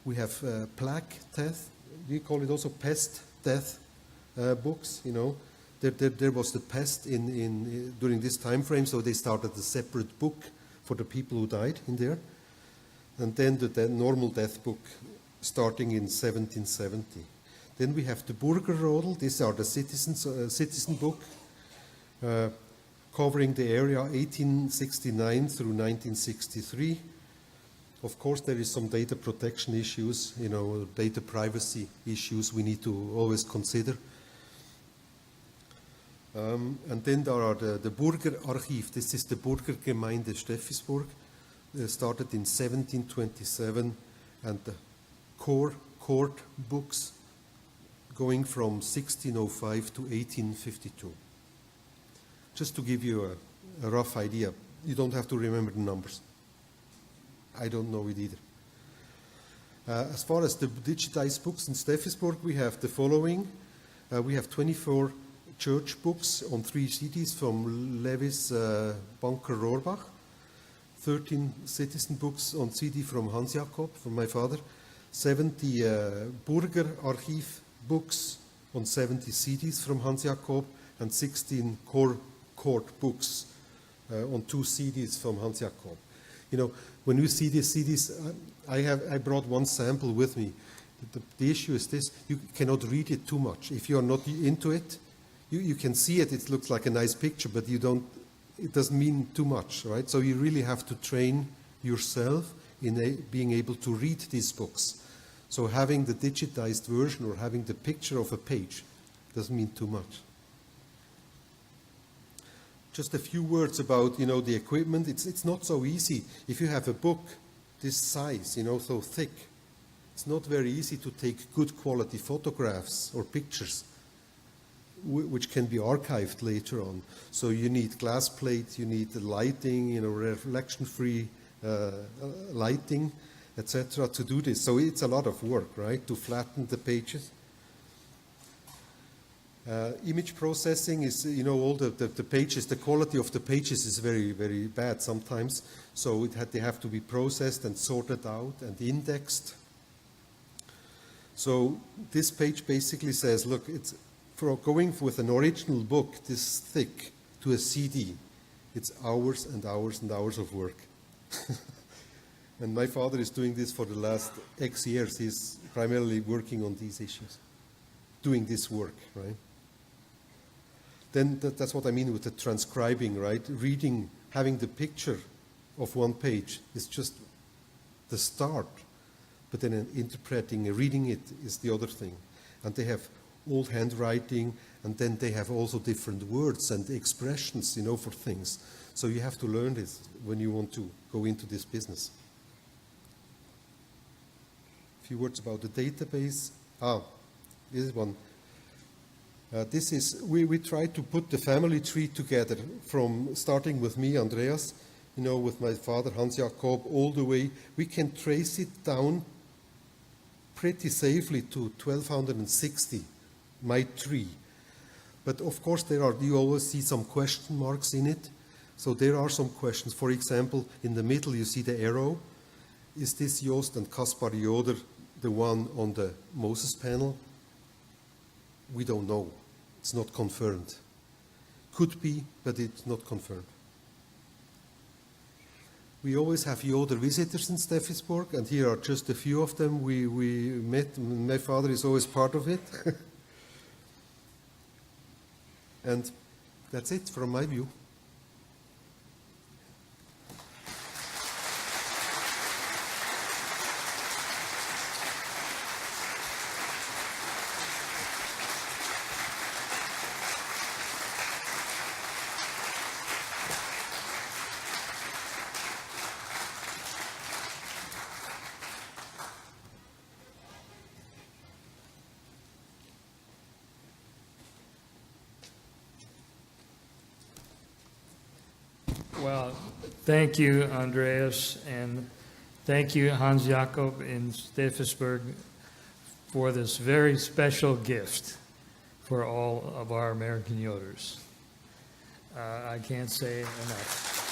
We have plague death. We call it also pest death books. There was the pest during this time frame, so they started a separate book for the people who died in there. And then the normal death book starting in 1770. Then we have the Burgerrodel. These are the citizen book covering the area 1869 through 1963. Of course, there is some data protection issues, data privacy issues we need to always consider. And then there are the Burgerarchiv. This is the Burgergemeinde Steffisburg. Started in 1727, and the court books going from 1605 to 1852. Just to give you a rough idea. You don't have to remember the numbers. I don't know it either. As far as the digitized books in Steffisburg, we have the following. We have 24 church books on 3 CDs from Lewis Bunker Rohrbach, 13 citizen books on CD from Hans Jakob, from my father, 70 Burgerarchiv books on 70 CDs from Hans Jakob, and 16 court books on 2 CDs from Hans Jakob. When you see these CDs, I brought one sample with me. The issue is this: you cannot read it too much. If you are not into it, you can see it. It looks like a nice picture, but it doesn't mean too much, right? So you really have to train yourself in being able to read these books. So having the digitized version or having the picture of a page doesn't mean too much. Just a few words about, the equipment. It's not so easy. If you have a book this size, so thick, it's not very easy to take good quality photographs or pictures, which can be archived later on. So you need glass plates, you need the lighting, reflection-free lighting, etc. to do this. So it's a lot of work, right, to flatten the pages. Image processing is, all the pages, the quality of the pages is very, very bad sometimes. So they have to be processed and sorted out and indexed. So this page basically says, look, it's for going with an original book this thick to a CD, it's hours and hours and hours of work. And my father is doing this for the last X years. He's primarily working on these issues, doing this work, right? Then that's what I mean with the transcribing, right? Reading, having the picture of one page is just the start, but then interpreting, reading it is the other thing. And they have old handwriting, and then they have also different words and expressions, for things. So you have to learn this when you want to go into this business. A few words about the database. This is one. We try to put the family tree together from starting with me, Andreas, with my father, Hans Jakob, all the way. We can trace it down pretty safely to 1260, my tree. But of course, you always see some question marks in it. So there are some questions. For example, in the middle, you see the arrow. Is this Jost and Kaspar Yoder the one on the Moses panel? We don't know. It's not confirmed. Could be, but it's not confirmed. We always have Yoder visitors in Steffisburg, and here are just a few of them we met. My father is always part of it. And that's it from my view. Well, thank you, Andreas, and thank you, Hans Jakob in Steffisburg, for this very special gift for all of our American Yoders. I can't say enough.